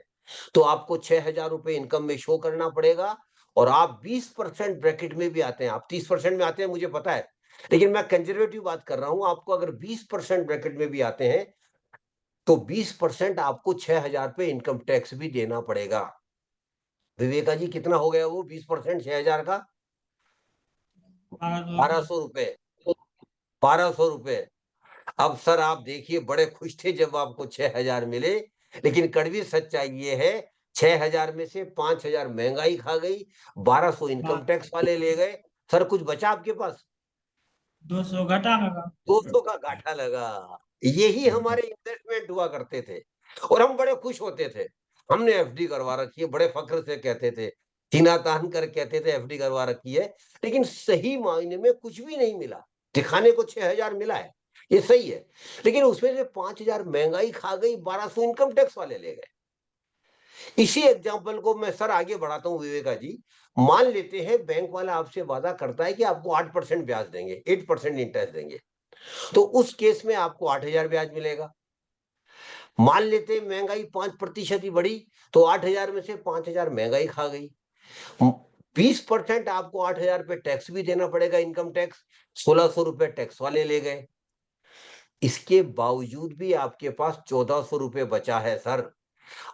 तो आपको 6,000 रुपए इनकम में शो करना पड़ेगा, और आप 20% ब्रैकेट में भी आते हैं, आप 30% में आते हैं मुझे पता है, लेकिन मैं कंजर्वेटिव बात कर रहा हूं, आपको अगर 20% ब्रैकेट में भी आते हैं तो 20% आपको 6,000 पे इनकम टैक्स भी देना पड़ेगा। विवेका जी कितना हो गया वो 20% 6,000 का? 1,200 रुपए, 1,200 रुपए। अब सर आप देखिए, बड़े खुश थे जब आपको 6,000 मिले, लेकिन कड़वी सच्चाई ये है, 6,000 में से 5,000 महंगाई खा गई, 1,200 इनकम टैक्स वाले ले गए। सर कुछ बचा आपके पास? 200 घटा लगा। 200 का घाटा लगा। यही हमारे इन्वेस्टमेंट हुआ करते थे, और हम बड़े खुश होते थे, हमने एफडी करवा रखी है, बड़े फक्र से कहते थे सीना तान कर कहते थे एफडी करवा रखी है, लेकिन सही मायने में कुछ भी नहीं मिला। दिखाने को 6,000 मिला है, ये सही है, लेकिन उसमें से 5,000 महंगाई खा गई, 1,200 इनकम टैक्स वाले ले गए। इसी एग्जाम्पल को मैं सर आगे बढ़ाता हूं विवेका जी। मान लेते हैं बैंक वाला आपसे वादा करता है कि आपको 8% ब्याज देंगे, 8% इंटरेस्ट देंगे, तो उस केस में आपको 8,000 ब्याज मिलेगा। मान लेते हैं महंगाई 5% ही बढ़ी, तो 8,000 में से 5,000 महंगाई खा गई, 20% आपको 8,000 पे टैक्स भी देना पड़ेगा, इनकम टैक्स, 1,600 रुपए टैक्स वाले ले गए। इसके बावजूद भी आपके पास 1,400 रुपए बचा है सर।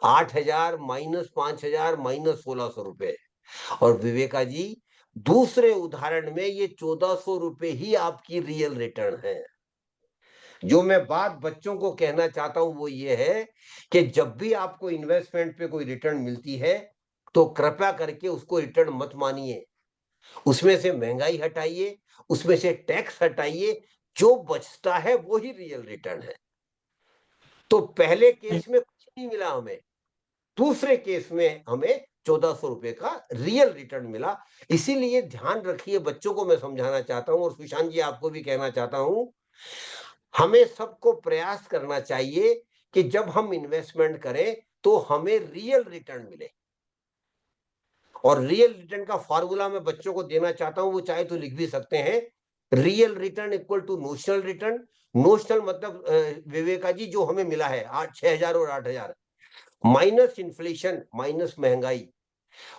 8,000 माइनस 5,000 माइनस 1,600 रुपए। और विवेका जी, दूसरे उदाहरण में ये 1,400 रुपए ही आपकी रियल रिटर्न है। जो मैं बात बच्चों को कहना चाहता हूं वो ये है कि जब भी आपको इन्वेस्टमेंट पे कोई रिटर्न मिलती है तो कृपया करके उसको रिटर्न मत मानिए, उसमें से महंगाई हटाइए, उसमें से टैक्स हटाइए, जो बचता है वो ही रियल रिटर्न है। तो पहले केस में कुछ नहीं मिला हमें, दूसरे केस में हमें 1,400 रुपए का रियल रिटर्न मिला। इसीलिए ध्यान रखिए, बच्चों को मैं समझाना चाहता हूं और सुशांत जी आपको भी कहना चाहता हूं, हमें सबको प्रयास करना चाहिए कि जब हम इन्वेस्टमेंट करें तो हमें रियल रिटर्न मिले। और रियल रिटर्न का फॉर्मूला मैं बच्चों को देना चाहता हूं, वो चाहे तो लिख भी सकते हैं, real return equal to notional return. Notional मतलब विवेका जी जो हमें मिला है 6,000 और 8,000, माइनस इन्फ्लेशन, माइनस महंगाई,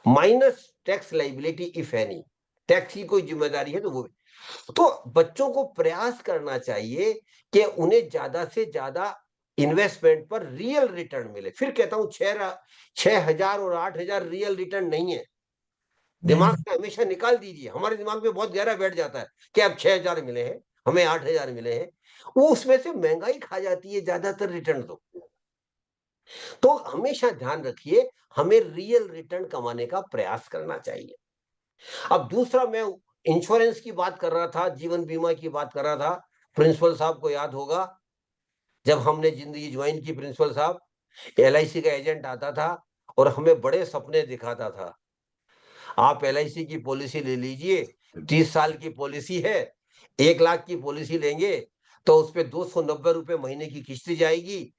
minus tax liability if any, tax की कोई जिम्मेदारी है तो वो भी। तो बच्चों को प्रयास करना चाहिए कि उन्हें ज्यादा से ज्यादा इन्वेस्टमेंट पर रियल रिटर्न मिले। फिर कहता हूं 6,000 और 8,000 रियल रिटर्न नहीं है, दिमाग से हमेशा निकाल दीजिए। हमारे दिमाग में बहुत गहरा बैठ जाता है कि अब 6,000 मिले हैं, हमें 8,000 मिले हैं, वो उसमें से महंगाई खा जाती है ज्यादातर रिटर्न। तो हमेशा ध्यान रखिए, हमें रियल रिटर्न कमाने का प्रयास करना चाहिए। अब दूसरा, मैं इंश्योरेंस की बात कर रहा था, जीवन बीमा की बात कर रहा था। प्रिंसिपल साहब को याद होगा, जब हमने जिंदगी ज्वाइन की प्रिंसिपल साहब, LIC का एजेंट आता था और हमें बड़े सपने दिखाता था। आप LIC की पॉलिसी ले लीजिए, 30 साल की पॉलिसी है, 1 लाख की पॉलिसी लेंगे तो उस पर 290 रुपए महीने की किस्त जाएगी।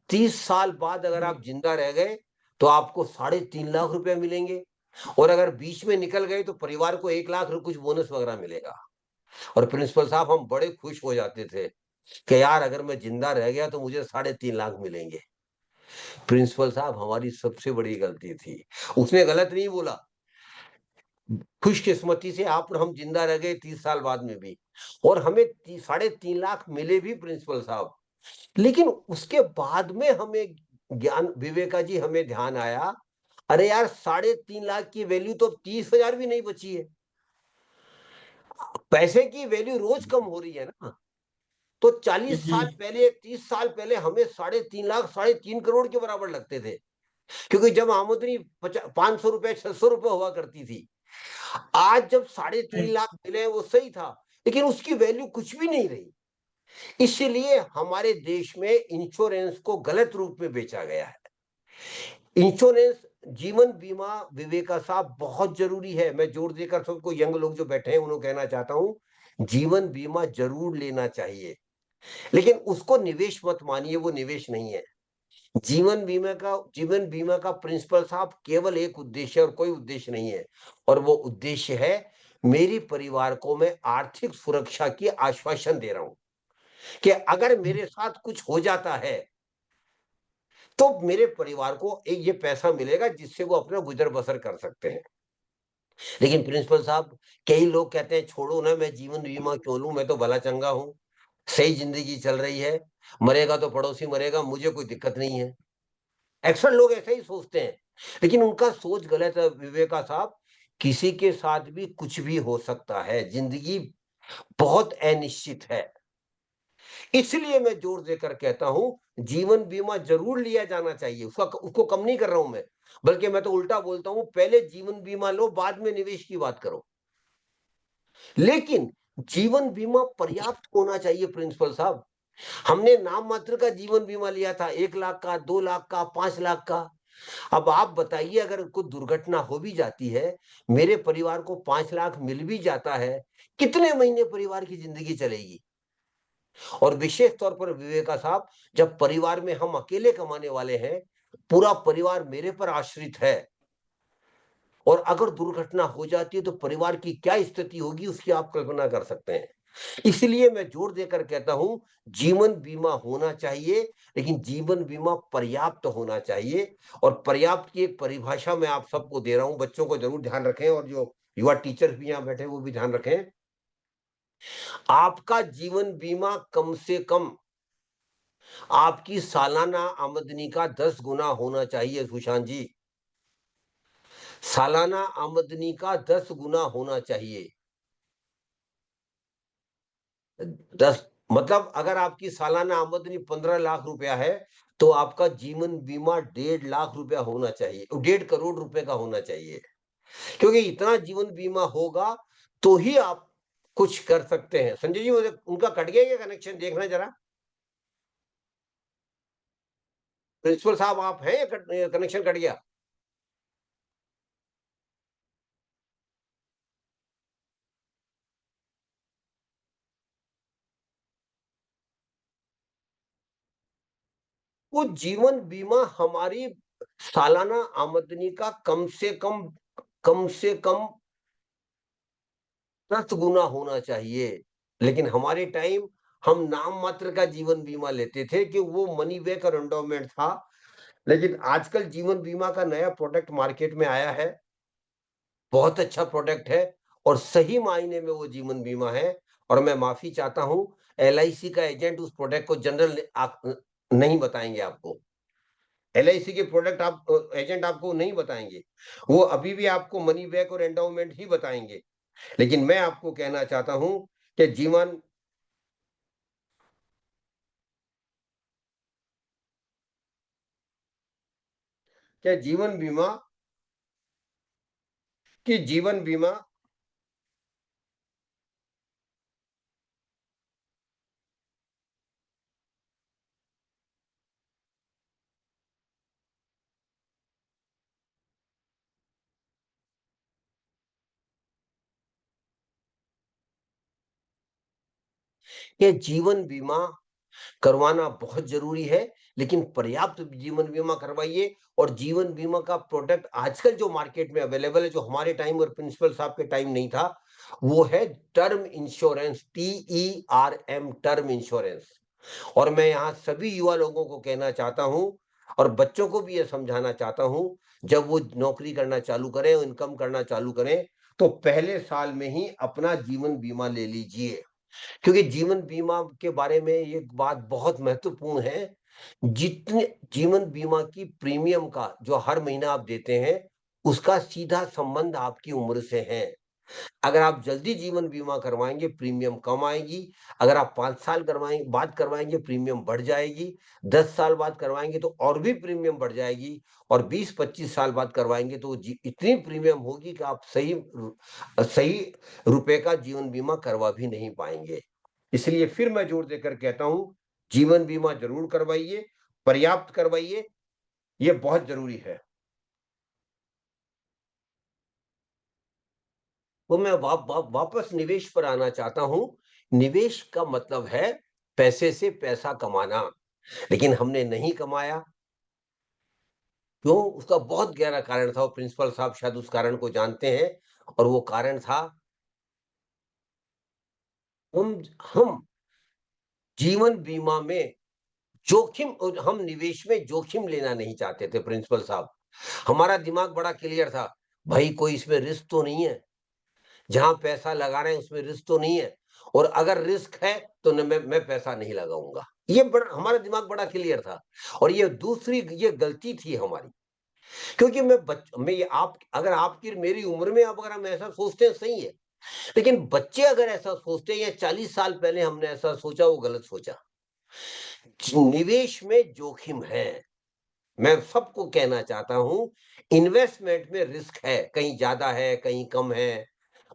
30 साल बाद अगर आप जिंदा रह गए तो आपको 3.5 लाख रुपए मिलेंगे, और अगर बीच में निकल गए तो परिवार को 1 लाख कुछ बोनस वगैरह मिलेगा। और प्रिंसिपल साहब हम बड़े खुश हो जाते थे कि यार अगर मैं जिंदा रह गया तो मुझे 3.5 लाख मिलेंगे। प्रिंसिपल साहब हमारी सबसे बड़ी गलती थी, उसने गलत नहीं बोला, खुशकिस्मती से आप और हम जिंदा रह गए 30 साल बाद में भी, और हमें 3.5 लाख मिले भी प्रिंसिपल साहब। लेकिन उसके बाद में हमें ज्ञान, विवेका जी हमें ध्यान आया, अरे यार 3.5 लाख की वैल्यू तो 30,000 भी नहीं बची है। पैसे की वैल्यू रोज कम हो रही है ना। तो 40 साल पहले, 30 साल पहले हमें 3.5 लाख 3.5 करोड़ के बराबर लगते थे, क्योंकि जब आमदनी 500 रुपए 600 रुपए हुआ करती थी। आज जब 3.5 लाख मिले वो सही था, लेकिन उसकी वैल्यू कुछ भी नहीं रही। इसलिए हमारे देश में इंश्योरेंस को गलत रूप में बेचा गया है। इंश्योरेंस, जीवन बीमा विवेका साहब बहुत जरूरी है। मैं जोर देकर सबको, यंग लोग जो बैठे हैं उन्हें कहना चाहता हूं, जीवन बीमा जरूर लेना चाहिए, लेकिन उसको निवेश मत मानिए, वो निवेश नहीं है। जीवन बीमा का प्रिंसिपल साहब केवल एक उद्देश्य और कोई उद्देश्य नहीं है, और वो उद्देश्य है, मेरी परिवार को मैं आर्थिक सुरक्षा की आश्वासन दे रहा हूं कि अगर मेरे साथ कुछ हो जाता है तो मेरे परिवार को एक ये पैसा मिलेगा जिससे वो अपना गुजर बसर कर सकते हैं। लेकिन प्रिंसिपल साहब, कई लोग कहते हैं छोड़ो ना, मैं जीवन बीमा क्यों लूं, मैं तो भला चंगा हूं, सही जिंदगी चल रही है, मरेगा तो पड़ोसी मरेगा, मुझे कोई दिक्कत नहीं है। अक्सर लोग ऐसा ही सोचते हैं, लेकिन उनका सोच गलत है विवेका साहब। किसी के साथ भी कुछ भी हो सकता है, जिंदगी बहुत अनिश्चित है। इसलिए मैं जोर देकर कहता हूं, जीवन बीमा जरूर लिया जाना चाहिए, उसको कम नहीं कर रहा हूं मैं, बल्कि मैं तो उल्टा बोलता हूं, पहले जीवन बीमा लो, बाद में निवेश की बात करो। लेकिन जीवन बीमा पर्याप्त होना चाहिए प्रिंसिपल साहब। हमने नाम मात्र का जीवन बीमा लिया था, 1 लाख का, 2 लाख का, 5 लाख का, अब आप बताइए, अगर कोई दुर्घटना हो भी जाती है, मेरे परिवार को 5 लाख मिल भी जाता है, कितने महीने परिवार की जिंदगी चलेगी? और विशेष तौर पर विवेका साहब, जब परिवार में हम अकेले कमाने वाले हैं, पूरा परिवार मेरे पर आश्रित है, और अगर दुर्घटना हो जाती है तो परिवार की क्या स्थिति होगी, उसकी आप कल्पना कर सकते हैं। इसलिए मैं जोर देकर कहता हूं, जीवन बीमा होना चाहिए, लेकिन जीवन बीमा पर्याप्त होना चाहिए। और पर्याप्त की एक परिभाषा मैं आप सबको दे रहा हूं, बच्चों को जरूर ध्यान रखें, और जो युवा टीचर भी यहां बैठे वो भी ध्यान रखें। आपका जीवन बीमा कम से कम आपकी सालाना आमदनी का 10 गुना होना चाहिए सुशांत जी। सालाना आमदनी का 10 गुना होना चाहिए। 10 मतलब अगर आपकी सालाना आमदनी 15 लाख रुपया है, तो आपका जीवन बीमा 1.5 लाख रुपया होना चाहिए, 1.5 करोड़ रुपए का होना चाहिए। क्योंकि इतना जीवन बीमा होगा तो ही आप कुछ कर सकते हैं। संजय जी, मुझे उनका कट गया क्या कनेक्शन, देखना जरा। प्रिंसिपल साहब आप हैं या कनेक्शन कट गया? वो जीवन बीमा हमारी सालाना आमदनी का कम से कम 10 गुना होना चाहिए। लेकिन हमारे टाइम हम नाम मात्र का जीवन बीमा लेते थे कि वो मनी बैक और एंडोमेंट था। लेकिन आजकल जीवन बीमा का नया प्रोडक्ट मार्केट में आया है, बहुत अच्छा प्रोडक्ट है, और सही मायने में वो जीवन बीमा है। और मैं माफी चाहता हूं, एलआईसी का एजेंट उस प्रोडक्ट को जनरल नहीं बताएंगे आपको। एलआईसी के प्रोडक्ट आप एजेंट आपको नहीं बताएंगे, वो अभी भी आपको मनी बैक और एंडाउमेंट ही बताएंगे। लेकिन मैं आपको कहना चाहता हूं कि जीवन बीमा कि जीवन बीमा कि जीवन बीमा करवाना बहुत जरूरी है, लेकिन पर्याप्त जीवन बीमा करवाइए। और जीवन बीमा का प्रोडक्ट आजकल जो मार्केट में अवेलेबल है, जो हमारे टाइम और प्रिंसिपल साहब के टाइम नहीं था, वो है term insurance, TERM, term insurance. और मैं यहाँ सभी युवा लोगों को कहना चाहता हूं, और बच्चों को भी यह समझाना चाहता हूं, जब वो नौकरी करना चालू करें, इनकम करना चालू करें, तो पहले साल में ही अपना जीवन बीमा ले लीजिए। क्योंकि जीवन बीमा के बारे में एक बात बहुत महत्वपूर्ण है, जितने जीवन बीमा की प्रीमियम का जो हर महीना आप देते हैं, उसका सीधा संबंध आपकी उम्र से है। अगर आप जल्दी जीवन बीमा करवाएंगे, प्रीमियम कम आएगी। अगर आप 5 साल बाद करवाएंगे, प्रीमियम बढ़ जाएगी। 10 साल बाद करवाएंगे तो और भी प्रीमियम बढ़ जाएगी। और 20-25 साल बाद करवाएंगे तो इतनी प्रीमियम होगी कि आप सही रुपए का जीवन बीमा करवा भी नहीं पाएंगे। इसलिए फिर मैं जोर देकर कहता हूं, जीवन बीमा जरूर करवाइए, पर्याप्त करवाइए, ये बहुत जरूरी है। तो मैं वापस निवेश पर आना चाहता हूं। निवेश का मतलब है पैसे से पैसा कमाना, लेकिन हमने नहीं कमाया। क्यों? उसका बहुत गहरा कारण था, और प्रिंसिपल साहब शायद उस कारण को जानते हैं। और वो कारण था, हम जीवन बीमा में हम निवेश में जोखिम लेना नहीं चाहते थे प्रिंसिपल साहब। हमारा दिमाग बड़ा क्लियर था, भाई कोई इसमें रिस्क तो नहीं है, जहां पैसा लगा रहे हैं उसमें रिस्क तो नहीं है, और अगर रिस्क है तो मैं पैसा नहीं लगाऊंगा। ये बड़ा हमारा दिमाग बड़ा क्लियर था। और ये गलती थी हमारी, क्योंकि मैं ये आप अगर आपकी मेरी उम्र में आप अगर हम ऐसा सोचते हैं सही है, लेकिन बच्चे अगर ऐसा सोचते हैं, या 40 साल पहले हमने ऐसा सोचा, वो गलत सोचा। निवेश में जोखिम है। मैं सबको कहना चाहता हूं, इन्वेस्टमेंट में रिस्क है, कहीं ज्यादा है कहीं कम है।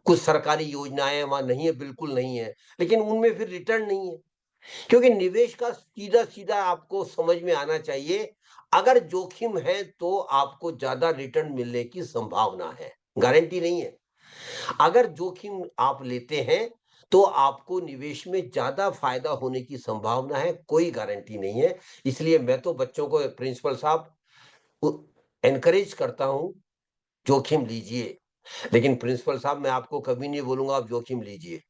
कुछ सरकारी योजनाएं वहां नहीं है, बिल्कुल नहीं है, लेकिन उनमें फिर रिटर्न नहीं है। क्योंकि निवेश का सीधा सीधा आपको समझ में आना चाहिए, अगर जोखिम है तो आपको ज्यादा रिटर्न मिलने की संभावना है, गारंटी नहीं है। अगर जोखिम आप लेते हैं तो आपको निवेश में ज्यादा फायदा होने की संभावना है, कोई गारंटी नहीं है। इसलिए मैं तो बच्चों को, प्रिंसिपल साहब, एनकरेज करता हूं, जोखिम लीजिए। लेकिन प्रिंसिपल साहब, मैं आपको कभी नहीं बोलूंगा आप जोखिम लीजिए,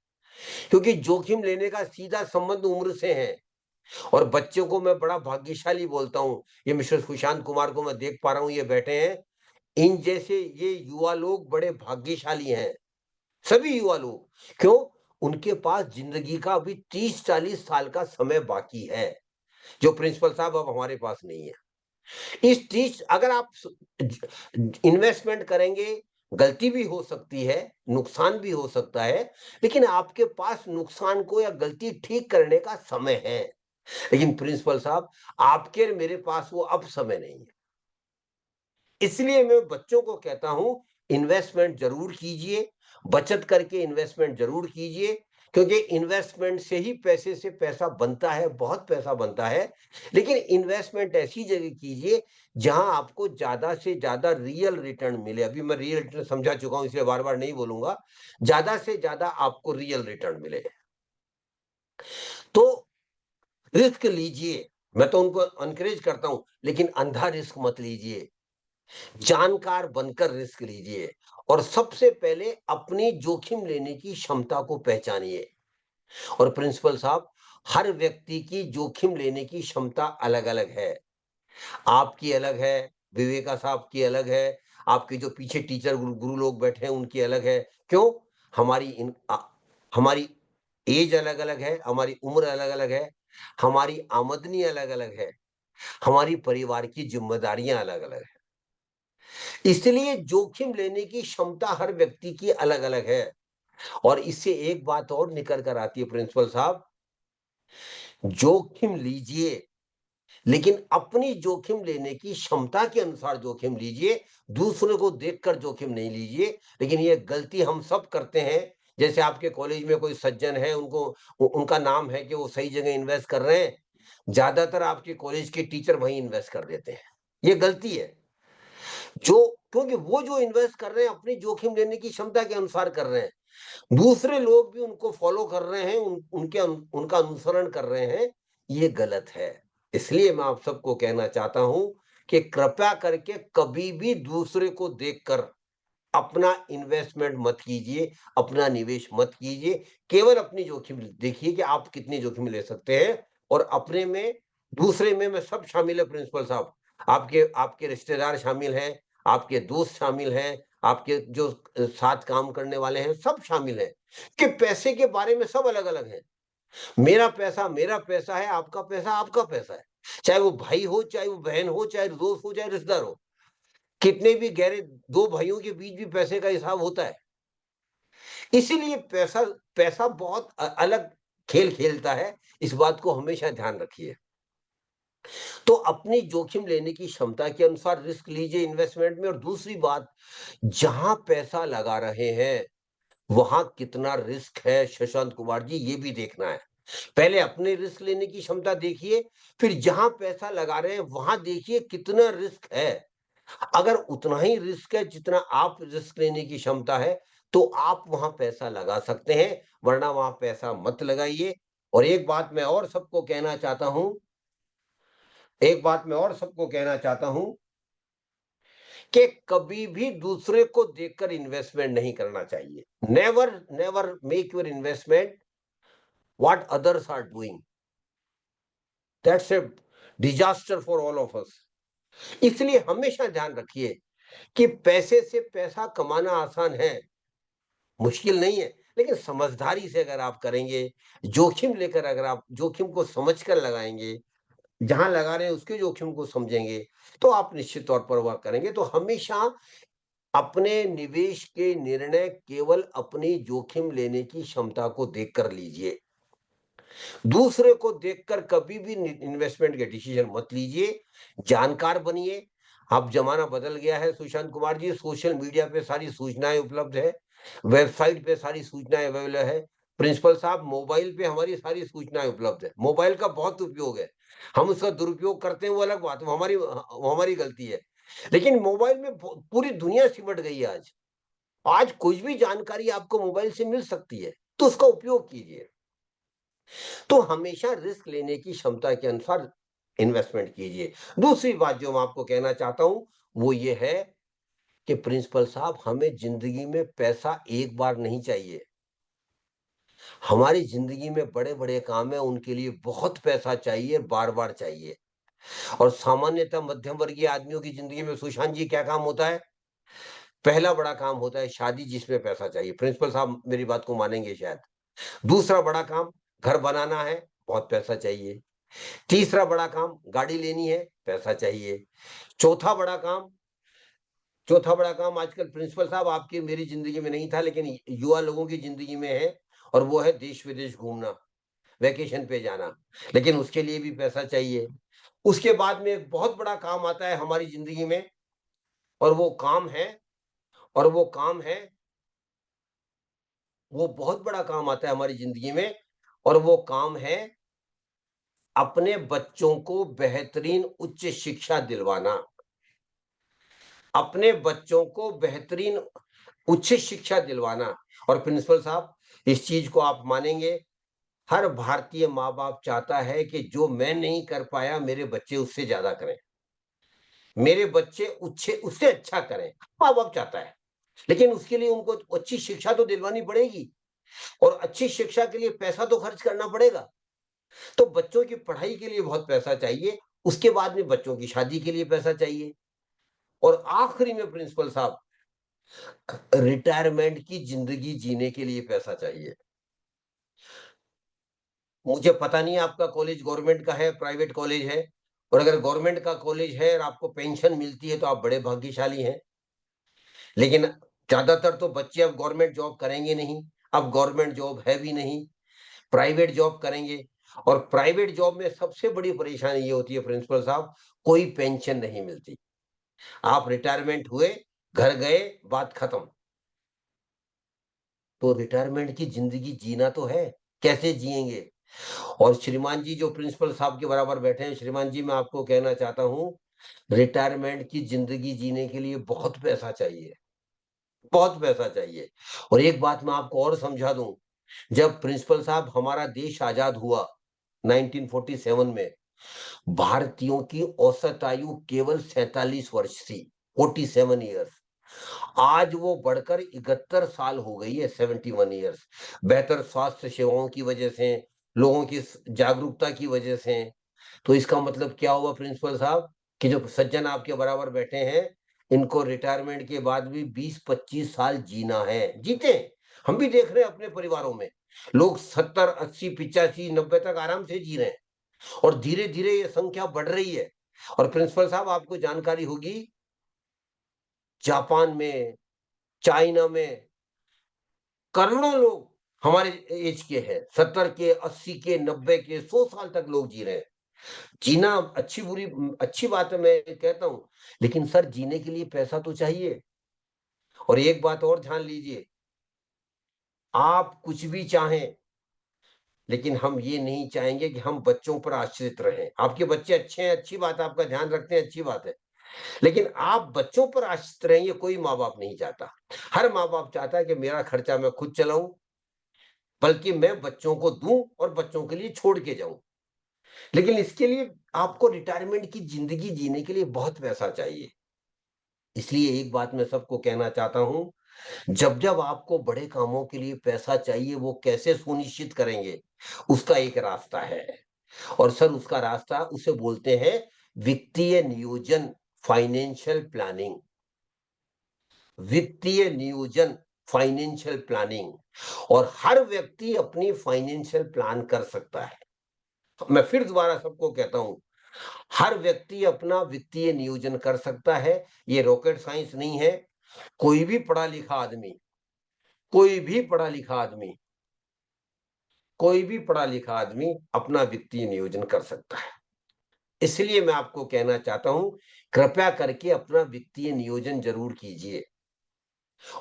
क्योंकि जोखिम लेने का सीधा संबंध उम्र से है। और बच्चों को मैं बड़ा भाग्यशाली बोलता हूं, ये मिस्टर सुशांत कुमार को मैं देख पा रहा हूं, ये बैठे हैं, इन जैसे ये युवा लोग बड़े भाग्यशाली हैं, सभी युवा लोग। क्यों? उनके पास जिंदगी का अभी 30-40 साल का समय बाकी है, जो प्रिंसिपल साहब अब हमारे पास नहीं है। इस 30, अगर आप इन्वेस्टमेंट करेंगे, गलती भी हो सकती है, नुकसान भी हो सकता है, लेकिन आपके पास नुकसान को या गलती ठीक करने का समय है। लेकिन प्रिंसिपल साहब, आपके और मेरे पास वो अब समय नहीं है। इसलिए मैं बच्चों को कहता हूं, इन्वेस्टमेंट जरूर कीजिए, बचत करके इन्वेस्टमेंट जरूर कीजिए, क्योंकि इन्वेस्टमेंट से ही पैसे से पैसा बनता है, बहुत पैसा बनता है। लेकिन इन्वेस्टमेंट ऐसी जगह कीजिए जहां आपको ज्यादा से ज्यादा रियल रिटर्न मिले। अभी मैं रियल रिटर्न समझा चुका हूं, इसलिए बार बार नहीं बोलूंगा। ज्यादा से ज्यादा आपको रियल रिटर्न मिले, तो रिस्क लीजिए। मैं तो उनको एनकरेज करता हूं, लेकिन अंधा रिस्क मत लीजिए, जानकार बनकर रिस्क लीजिए। और सबसे पहले अपनी जोखिम लेने की क्षमता को पहचानिए। और प्रिंसिपल साहब, हर व्यक्ति की जोखिम लेने की क्षमता अलग अलग है। आपकी अलग है, विवेका साहब की अलग है, आपके जो पीछे टीचर गुरु लोग बैठे हैं उनकी अलग है। क्यों? हमारी एज अलग अलग है, हमारी उम्र अलग अलग है, हमारी आमदनी अलग अलग है, हमारी परिवार की जिम्मेदारियां अलग अलग है। इसलिए जोखिम लेने की क्षमता हर व्यक्ति की अलग अलग है। और इससे एक बात और निकल कर आती है प्रिंसिपल साहब, जोखिम लीजिए, लेकिन अपनी जोखिम लेने की क्षमता के अनुसार जोखिम लीजिए, दूसरे को देखकर जोखिम नहीं लीजिए। लेकिन ये गलती हम सब करते हैं। जैसे आपके कॉलेज में कोई सज्जन है, उनका नाम है कि वो सही जगह इन्वेस्ट कर रहे हैं, ज्यादातर आपके कॉलेज के टीचर वहीं इन्वेस्ट कर देते हैं। ये गलती है, क्योंकि वो जो इन्वेस्ट कर रहे हैं अपनी जोखिम लेने की क्षमता के अनुसार कर रहे हैं, दूसरे लोग भी उनको फॉलो कर रहे हैं, उनका अनुसरण कर रहे हैं, ये गलत है। इसलिए मैं आप सबको कहना चाहता हूं कि कृपया करके कभी भी दूसरे को देखकर अपना इन्वेस्टमेंट मत कीजिए, अपना निवेश मत कीजिए। केवल अपनी जोखिम देखिए कि आप कितनी जोखिम ले सकते हैं। और अपने में, दूसरे में सब शामिल है प्रिंसिपल साहब। आपके रिश्तेदार शामिल हैं, आपके दोस्त शामिल हैं, आपके जो साथ काम करने वाले हैं, सब शामिल हैं। कि पैसे के बारे में सब अलग अलग है। मेरा पैसा है, आपका पैसा आपका पैसा है। चाहे वो भाई हो, चाहे वो बहन हो, चाहे दोस्त हो, चाहे रिश्तेदार हो। कितने भी गहरे, दो भाइयों के बीच भी पैसे का हिसाब होता है। इसीलिए पैसा पैसा बहुत अलग खेल खेलता है। इस बात को हमेशा ध्यान रखिए। तो अपनी जोखिम लेने की क्षमता के अनुसार रिस्क लीजिए इन्वेस्टमेंट में। और दूसरी बात, जहां पैसा लगा रहे हैं वहां कितना रिस्क है शशांत कुमार जी, ये भी देखना है। पहले अपने रिस्क लेने की क्षमता देखिए, फिर जहां पैसा लगा रहे हैं वहां देखिए कितना रिस्क है। अगर उतना ही रिस्क है जितना आप रिस्क लेने की क्षमता है, तो आप वहां पैसा लगा सकते हैं, वरना वहां पैसा मत लगाइए। और एक बात मैं और सबको कहना चाहता हूं कि कभी भी दूसरे को देखकर इन्वेस्टमेंट नहीं करना चाहिए। Never never make your investment what others are doing. That's a disaster for all of us. इसलिए हमेशा ध्यान रखिए कि पैसे से पैसा कमाना आसान है, मुश्किल नहीं है। लेकिन समझदारी से अगर आप करेंगे, जोखिम लेकर, अगर आप जोखिम को समझकर लगाएंगे, जहां लगा रहे हैं उसके जोखिम को समझेंगे, तो आप निश्चित तौर पर वह करेंगे। तो हमेशा अपने निवेश के निर्णय केवल अपनी जोखिम लेने की क्षमता को देखकर लीजिए। दूसरे को देखकर कभी भी इन्वेस्टमेंट के डिसीजन मत लीजिए। जानकार बनिए। अब जमाना बदल गया है सुशांत कुमार जी, सोशल मीडिया पे सारी सूचनाएं उपलब्ध है, वेबसाइट पे सारी सूचनाएं अवेलेबल है। प्रिंसिपल साहब, मोबाइल पे हमारी सारी सूचनाएं उपलब्ध है, मोबाइल का बहुत उपयोग है, हम उसका दुरुपयोग करते हैं वो अलग बात है, वो हमारी गलती है, लेकिन मोबाइल में पूरी दुनिया सिमट गई है। आज कुछ भी जानकारी आपको मोबाइल से मिल सकती है, तो उसका उपयोग कीजिए। तो हमेशा रिस्क लेने की क्षमता के अनुसार इन्वेस्टमेंट कीजिए। दूसरी बात जो मैं आपको कहना चाहता हूं वो ये है कि प्रिंसिपल साहब, हमें जिंदगी में पैसा एक बार नहीं चाहिए। हमारी जिंदगी में बड़े बड़े काम है, उनके लिए बहुत पैसा चाहिए, बार बार चाहिए। और सामान्यतः मध्यम वर्गीय आदमियों की जिंदगी में सुशांत जी क्या काम होता है? पहला बड़ा काम होता है शादी, जिसमें पैसा चाहिए, प्रिंसिपल साहब मेरी बात को मानेंगे शायद। दूसरा बड़ा काम घर बनाना है, बहुत पैसा चाहिए। तीसरा बड़ा काम गाड़ी लेनी है, पैसा चाहिए। चौथा बड़ा काम आजकल प्रिंसिपल साहब आपकी मेरी जिंदगी में नहीं था, लेकिन युवा लोगों की जिंदगी में है, और वो है देश विदेश घूमना, वैकेशन पे जाना, लेकिन उसके लिए भी पैसा चाहिए। उसके बाद में एक बहुत बड़ा काम आता है हमारी जिंदगी में, और वो काम है वो बहुत बड़ा काम आता है हमारी जिंदगी में, और वो काम है अपने बच्चों को बेहतरीन उच्च शिक्षा दिलवाना। अपने बच्चों को बेहतरीन उच्च शिक्षा दिलवाना। और प्रिंसिपल साहब, इस चीज को आप मानेंगे, हर भारतीय माँ बाप चाहता है कि जो मैं नहीं कर पाया मेरे बच्चे उससे ज्यादा करें, मेरे बच्चे उससे अच्छा करें, माँ बाप चाहता है। लेकिन उसके लिए उनको अच्छी शिक्षा तो दिलवानी पड़ेगी, और अच्छी शिक्षा के लिए पैसा तो खर्च करना पड़ेगा। तो बच्चों की पढ़ाई के लिए बहुत पैसा चाहिए, उसके बाद में बच्चों की शादी के लिए पैसा चाहिए, और आखिरी में प्रिंसिपल साहब, रिटायरमेंट की जिंदगी जीने के लिए पैसा चाहिए। मुझे पता नहीं आपका कॉलेज गवर्नमेंट का है, प्राइवेट कॉलेज है, और अगर गवर्नमेंट का कॉलेज है और आपको पेंशन मिलती है तो आप बड़े भाग्यशाली हैं। लेकिन ज्यादातर तो बच्चे अब गवर्नमेंट जॉब करेंगे नहीं, अब गवर्नमेंट जॉब है भी नहीं, प्राइवेट जॉब करेंगे। और प्राइवेट जॉब में सबसे बड़ी परेशानी ये होती है प्रिंसिपल साहब, कोई पेंशन नहीं मिलती। आप रिटायरमेंट हुए, घर गए, बात खत्म। तो रिटायरमेंट की जिंदगी जीना तो है, कैसे जिएंगे? और श्रीमान जी जो प्रिंसिपल साहब के बराबर बैठे हैं, श्रीमान जी मैं आपको कहना चाहता हूं, रिटायरमेंट की जिंदगी जीने के लिए बहुत पैसा चाहिए, बहुत पैसा चाहिए। और एक बात मैं आपको और समझा दूं, जब प्रिंसिपल साहब हमारा देश आजाद हुआ 1947 में, भारतीयों की औसत आयु केवल 47 वर्ष थी, 47 ईयर्स। आज वो बढ़कर 71 साल हो गई है, 71 ईयर्स। बेहतर स्वास्थ्य सेवाओं की वजह से, लोगों की जागरूकता की वजह से। तो इसका मतलब क्या हुआ प्रिंसिपल साहब, कि जो सज्जन आपके बराबर बैठे हैं, इनको रिटायरमेंट के बाद भी 20-25 साल जीना है। जीते, हम भी देख रहे हैं अपने परिवारों में, लोग 70, 80, 85, 90 तक आराम से जी रहे हैं, और धीरे धीरे ये संख्या बढ़ रही है। और प्रिंसिपल साहब आपको जानकारी होगी, जापान में, चाइना में करोड़ों लोग हमारे एज के हैं, 70 के, 80 के, 90 के, 100 साल तक लोग जी रहे हैं। जीना अच्छी बात है, मैं कहता हूं, लेकिन सर जीने के लिए पैसा तो चाहिए। और एक बात और ध्यान लीजिए, आप कुछ भी चाहें, लेकिन हम ये नहीं चाहेंगे कि हम बच्चों पर आश्रित रहें। आपके बच्चे अच्छे हैं, अच्छी बात है, आपका ध्यान रखते हैं, अच्छी बात है, लेकिन आप बच्चों पर आश्रित रहेंगे, कोई माँ बाप नहीं चाहता। हर माँ बाप चाहता है कि मेरा खर्चा मैं खुद चलाऊं, बल्कि मैं बच्चों को दूं और बच्चों के लिए छोड़ के जाऊं। लेकिन इसके लिए आपको रिटायरमेंट की जिंदगी जीने के लिए बहुत पैसा चाहिए। इसलिए एक बात मैं सबको कहना चाहता हूं, जब जब आपको बड़े कामों के लिए पैसा चाहिए, वो कैसे सुनिश्चित करेंगे, उसका एक रास्ता है। और सर उसका रास्ता, उसे बोलते हैं वित्तीय नियोजन, फाइनेंशियल प्लानिंग। वित्तीय नियोजन, फाइनेंशियल प्लानिंग। और हर व्यक्ति अपनी फाइनेंशियल प्लान कर सकता है। मैं फिर दोबारा सबको कहता हूं, हर व्यक्ति अपना वित्तीय नियोजन कर सकता है। ये रॉकेट साइंस नहीं है। कोई भी पढ़ा लिखा आदमी, कोई भी पढ़ा लिखा आदमी, कोई भी पढ़ा लिखा आदमी अपना वित्तीय नियोजन कर सकता है। इसलिए मैं आपको कहना चाहता हूं, कृपया करके अपना वित्तीय नियोजन जरूर कीजिए।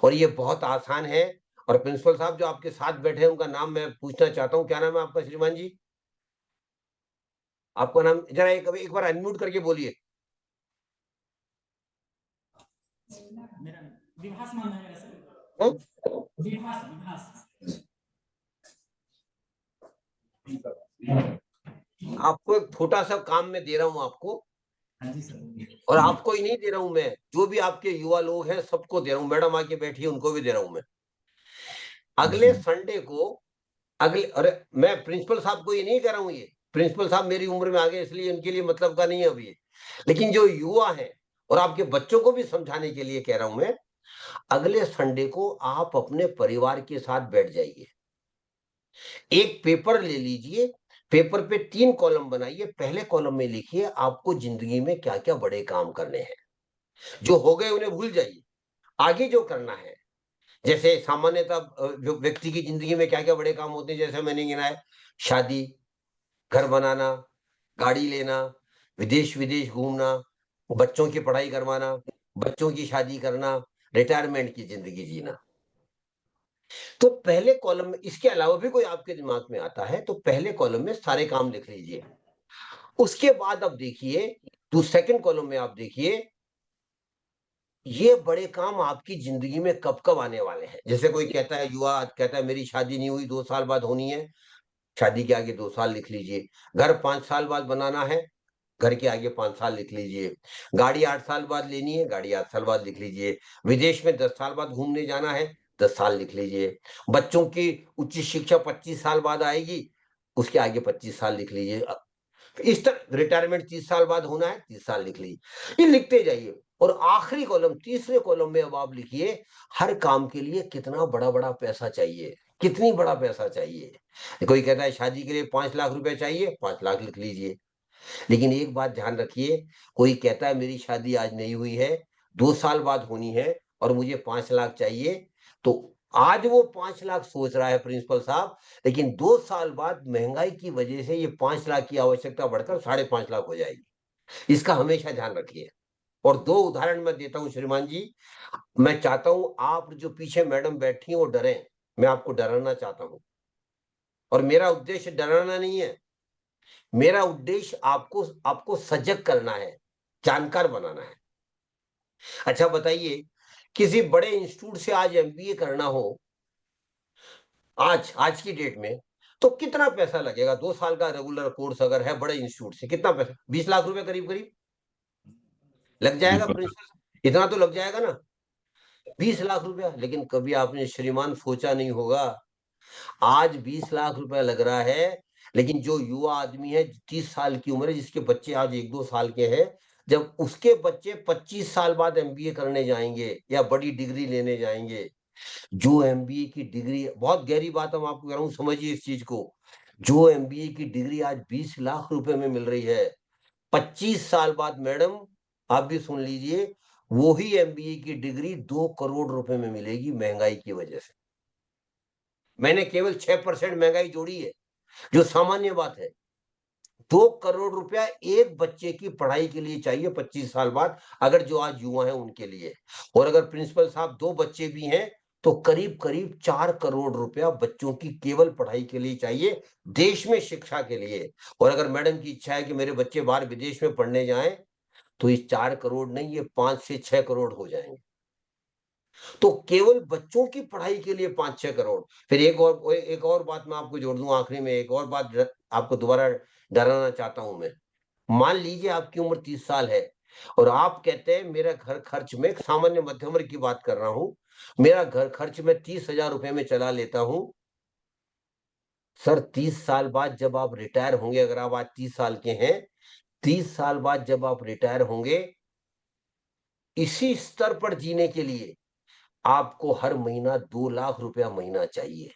और ये बहुत आसान है, और प्रिंसिपल साहब जो आपके साथ बैठे हैं उनका नाम मैं पूछना चाहता हूँ, क्या नाम है आपका श्रीमान जी? आपका नाम जरा एक बार अनम्यूट करके बोलिए। मेरा विभास नाम है मेरा सर। हाँ? विभास विभास। आपको एक छोटा सा काम मैं दे रहा हूं आपको, हाँ जी सर। और आपको ही नहीं दे रहा हूं मैं, जो भी आपके युवा लोग हैं सबको दे रहा हूं। मैडम आके बैठी है, उनको भी दे रहा हूं मैं। अगले संडे को, अरे मैं प्रिंसिपल साहब को ये नहीं कह रहा हूं, ये प्रिंसिपल साहब मेरी उम्र में आ गए इसलिए उनके लिए मतलब का नहीं है अभी, लेकिन जो युवा है और आपके बच्चों को भी समझाने के लिए कह रहा हूं मैं, अगले संडे को आप अपने परिवार के साथ बैठ जाइए, एक पेपर ले लीजिए, पेपर पे 3 कॉलम बनाइए। पहले कॉलम में लिखिए आपको जिंदगी में क्या क्या बड़े काम करने हैं, जो हो गए उन्हें भूल जाइए, आगे जो करना है। जैसे सामान्यतः जो व्यक्ति की जिंदगी में क्या क्या बड़े काम होते हैं, जैसे मैंने गिनाया, शादी, घर बनाना, गाड़ी लेना, विदेश विदेश घूमना, बच्चों की पढ़ाई करवाना, बच्चों की शादी करना, रिटायरमेंट की जिंदगी जीना। तो पहले कॉलम में, इसके अलावा भी कोई आपके दिमाग में आता है तो पहले कॉलम में सारे काम लिख लीजिए। उसके बाद अब देखिए, तो सेकंड कॉलम में आप देखिए ये बड़े काम आपकी जिंदगी में कब कब आने वाले हैं। जैसे कोई कहता है, युवा कहता है मेरी शादी नहीं हुई, 2 साल बाद होनी है, शादी के आगे 2 साल लिख लीजिए। घर 5 साल बाद बनाना है, घर के आगे 5 साल लिख लीजिए। गाड़ी 8 साल बाद लेनी है, गाड़ी 8 साल बाद लिख लीजिए। विदेश में 10 साल बाद घूमने जाना है, 10 साल लिख लीजिए। बच्चों की उच्च शिक्षा 25 साल बाद आएगी, उसके आगे 25 साल लिख लीजिए। इस तरह रिटायरमेंट 30 साल बाद होना है, 30 साल लिख लीजिए। ये लिखते जाइए। और आखिरी कॉलम, तीसरे कॉलम में अब आप लिखिए हर काम के लिए कितना बड़ा बड़ा पैसा चाहिए, कितनी बड़ा पैसा चाहिए। कोई कहता है शादी के लिए 5 लाख रुपए चाहिए, 5 लाख लिख लीजिए। लेकिन एक बात ध्यान रखिए, कोई कहता है मेरी शादी आज नहीं हुई है, 2 साल बाद होनी है और मुझे 5 लाख चाहिए, तो आज वो 5 लाख सोच रहा है प्रिंसिपल साहब, लेकिन 2 साल बाद महंगाई की वजह से ये 5 लाख की आवश्यकता बढ़कर 5.5 लाख हो जाएगी। इसका हमेशा ध्यान रखिए। और 2 उदाहरण मैं देता हूं श्रीमान जी। मैं चाहता हूं आप जो पीछे मैडम बैठी हैं वो डरें, मैं आपको डराना चाहता हूं। और मेरा उद्देश्य डराना नहीं है, मेरा उद्देश्य आपको आपको सजग करना है, जानकार बनाना है। अच्छा बताइए, किसी बड़े इंस्टीट्यूट से आज एमबीए करना हो, आज की डेट में, तो कितना पैसा लगेगा? 2 साल का रेगुलर कोर्स अगर है बड़े इंस्टीट्यूट से, कितना पैसा? 20 लाख रुपए करीब करीब लग जाएगा प्रिंसिपल, इतना तो लग जाएगा ना, 20 लाख रुपया। लेकिन कभी आपने श्रीमान सोचा नहीं होगा, आज 20 लाख रुपया लग रहा है, लेकिन जो युवा आदमी है 30 साल की उम्र है, जिसके बच्चे आज 1-2 साल के हैं, जब उसके बच्चे 25 साल बाद एमबीए करने जाएंगे या बड़ी डिग्री लेने जाएंगे, जो एमबीए की डिग्री, बहुत गहरी बात हम आपको कह रहा हूं, समझिए इस चीज को, जो एमबीए की डिग्री आज 20 लाख रुपए में मिल रही है, 25 साल बाद मैडम आप भी सुन लीजिए, वो ही एमबीए की डिग्री 2 करोड़ रुपए में मिलेगी महंगाई की वजह से। मैंने केवल 6% महंगाई जोड़ी है, जो सामान्य बात है। 2 करोड़ रुपया एक बच्चे की पढ़ाई के लिए चाहिए 25 साल बाद, अगर जो आज युवा है उनके लिए। और अगर प्रिंसिपल साहब 2 बच्चे भी हैं तो करीब करीब 4 करोड़ रुपया बच्चों की केवल पढ़ाई के लिए चाहिए, देश में शिक्षा के लिए। और अगर मैडम की इच्छा है कि मेरे बच्चे बाहर विदेश में पढ़ने जाएं, तो ये 4 करोड़ नहीं, ये 5 से 6 करोड़ हो जाएंगे। तो केवल बच्चों की पढ़ाई के लिए 5-6 करोड़। फिर एक और बात मैं आपको जोड़ दूं आखिरी में, एक और बात आपको दोबारा डराना चाहता हूं मैं। मान लीजिए आपकी उम्र 30 साल है और आप कहते हैं मेरा घर खर्च में, सामान्य मध्यम वर्ग की बात कर रहा हूं, मेरा घर खर्च में 30,000 रुपए में चला लेता हूं। सर 30 साल बाद जब आप रिटायर होंगे, अगर आप आज 30 साल के हैं, 30 साल बाद जब आप रिटायर होंगे, इसी स्तर पर जीने के लिए आपको हर महीना 2 लाख रुपया महीना चाहिए।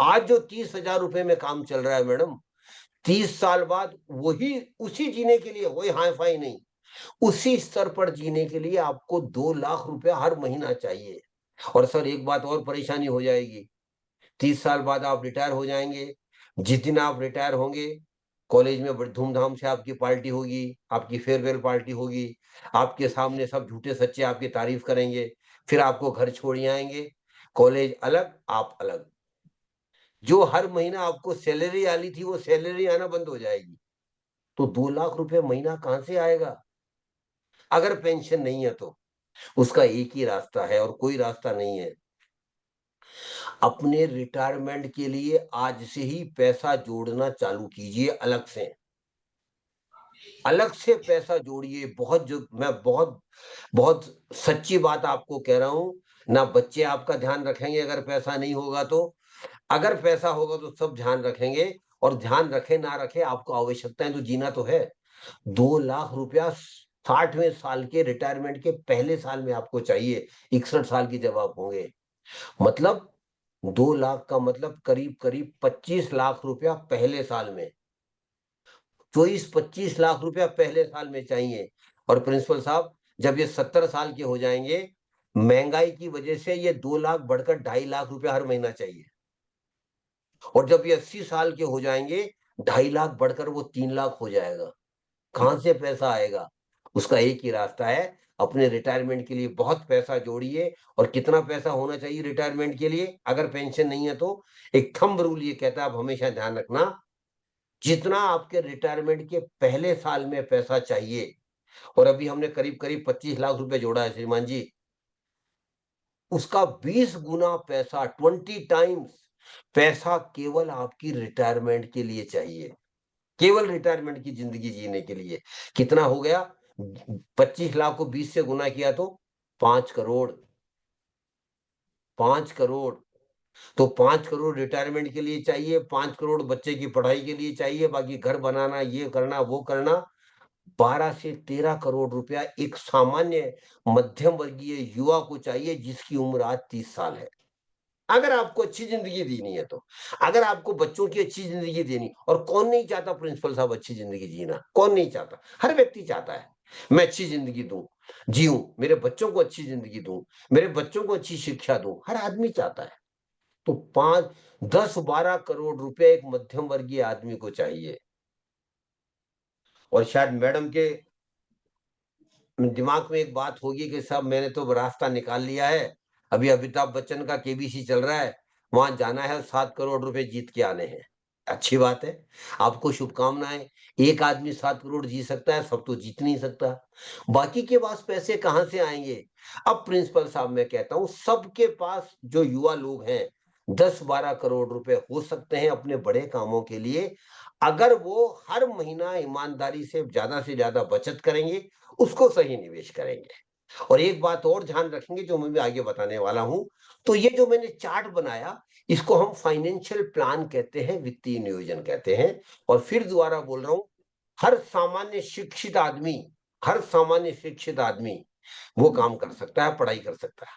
आज जो 30,000 रुपए में काम चल रहा है मैडम, 30 साल बाद वही, उसी जीने के लिए, वही हाई फाई नहीं, उसी स्तर पर जीने के लिए आपको 2 लाख रुपया हर महीना चाहिए। और सर एक बात और परेशानी हो जाएगी, 30 साल बाद आप रिटायर हो जाएंगे, जिस दिन आप रिटायर होंगे, कॉलेज में बड़ी धूमधाम से आपकी पार्टी होगी, आपकी फेयरवेल पार्टी होगी, आपके सामने सब झूठे सच्चे आपकी तारीफ करेंगे, फिर आपको घर छोड़ आएंगे। कॉलेज अलग, आप अलग। जो हर महीना आपको सैलरी आनी थी वो सैलरी आना बंद हो जाएगी। तो 2 लाख रुपए महीना कहां से आएगा? अगर पेंशन नहीं है तो उसका एक ही रास्ता है और कोई रास्ता नहीं है। अपने रिटायरमेंट के लिए आज से ही पैसा जोड़ना चालू कीजिए। अलग से पैसा जोड़िए। मैं बहुत बहुत सच्ची बात आपको कह रहा हूं। ना बच्चे आपका ध्यान रखेंगे अगर पैसा नहीं होगा तो, अगर पैसा होगा तो सब ध्यान रखेंगे। और ध्यान रखे ना रखे, आपको आवश्यकताएं तो जीना तो है। 2 लाख रुपया 60वें साल के रिटायरमेंट के पहले साल में आपको चाहिए, 61 साल की जब आप होंगे। मतलब 2 लाख का मतलब करीब करीब 25 लाख रुपया पहले साल में। 24-25 लाख रुपया पहले साल में चाहिए। और प्रिंसिपल साहब, जब ये 70 साल के हो जाएंगे, महंगाई की वजह से ये 2 लाख बढ़कर 2.5 लाख रुपया हर महीना चाहिए। और जब ये 80 साल के हो जाएंगे, 2.5 लाख बढ़कर वो 3 लाख हो जाएगा। कहां से पैसा आएगा? उसका एक ही रास्ता है, अपने रिटायरमेंट के लिए बहुत पैसा जोड़िए। और कितना पैसा होना चाहिए रिटायरमेंट के लिए? अगर पेंशन नहीं है तो एक थंब रूल ये कहता है, आप हमेशा ध्यान रखना, जितना आपके रिटायरमेंट के पहले साल में पैसा चाहिए, और अभी हमने करीब करीब 25 लाख रुपए जोड़ा है श्रीमान जी, उसका 20 गुना पैसा, 20 टाइम्स पैसा केवल आपकी रिटायरमेंट के लिए चाहिए। केवल रिटायरमेंट की जिंदगी जीने के लिए। कितना हो गया? 25 लाख को 20 से गुना किया तो 5 करोड़। 5 करोड़। तो 5 करोड़ रिटायरमेंट के लिए चाहिए, 5 करोड़ बच्चे की पढ़ाई के लिए चाहिए, बाकी घर बनाना, ये करना, वो करना। 12 से 13 करोड़ रुपया एक सामान्य मध्यम वर्गीय युवा को चाहिए, जिसकी उम्र आज 30 साल है। अगर आपको अच्छी जिंदगी देनी है तो, अगर आपको बच्चों की अच्छी जिंदगी देनी, और कौन नहीं चाहता प्रिंसिपल साहब अच्छी जिंदगी जीना? कौन नहीं चाहता? हर व्यक्ति चाहता है मैं अच्छी जिंदगी दूं, जीऊं, मेरे बच्चों को अच्छी जिंदगी दूं, मेरे बच्चों को अच्छी शिक्षा दूं। हर आदमी चाहता है। तो 5, 10, 12 करोड़ रुपए एक मध्यम वर्गीय आदमी को चाहिए। और शायद मैडम के दिमाग में एक बात होगी कि साहब मैंने तो रास्ता निकाल लिया है, अभी अमिताभ बच्चन का केबीसी चल रहा है, वहां जाना है, 7 करोड़ रुपए जीत के आने हैं। अच्छी बात है, आपको शुभकामनाएं। एक आदमी 7 करोड़ जीत सकता है, सब तो जीत नहीं सकता। बाकी के पास पैसे कहां से आएंगे? अब प्रिंसिपल साहब मैं कहता हूं, सबके पास जो युवा लोग हैं, 10-12 करोड़ रुपए हो सकते हैं अपने बड़े कामों के लिए, अगर वो हर महीना ईमानदारी से ज्यादा बचत करेंगे, उसको सही निवेश करेंगे। और एक बात और ध्यान रखेंगे जो मैं भी आगे बताने वाला हूं। तो ये जो मैंने चार्ट बनाया, इसको हम फाइनेंशियल प्लान कहते हैं, वित्तीय नियोजन कहते हैं। और फिर दोबारा बोल रहा हूं, हर सामान्य शिक्षित आदमी, हर सामान्य शिक्षित आदमी वो काम कर सकता है, पढ़ाई कर सकता है।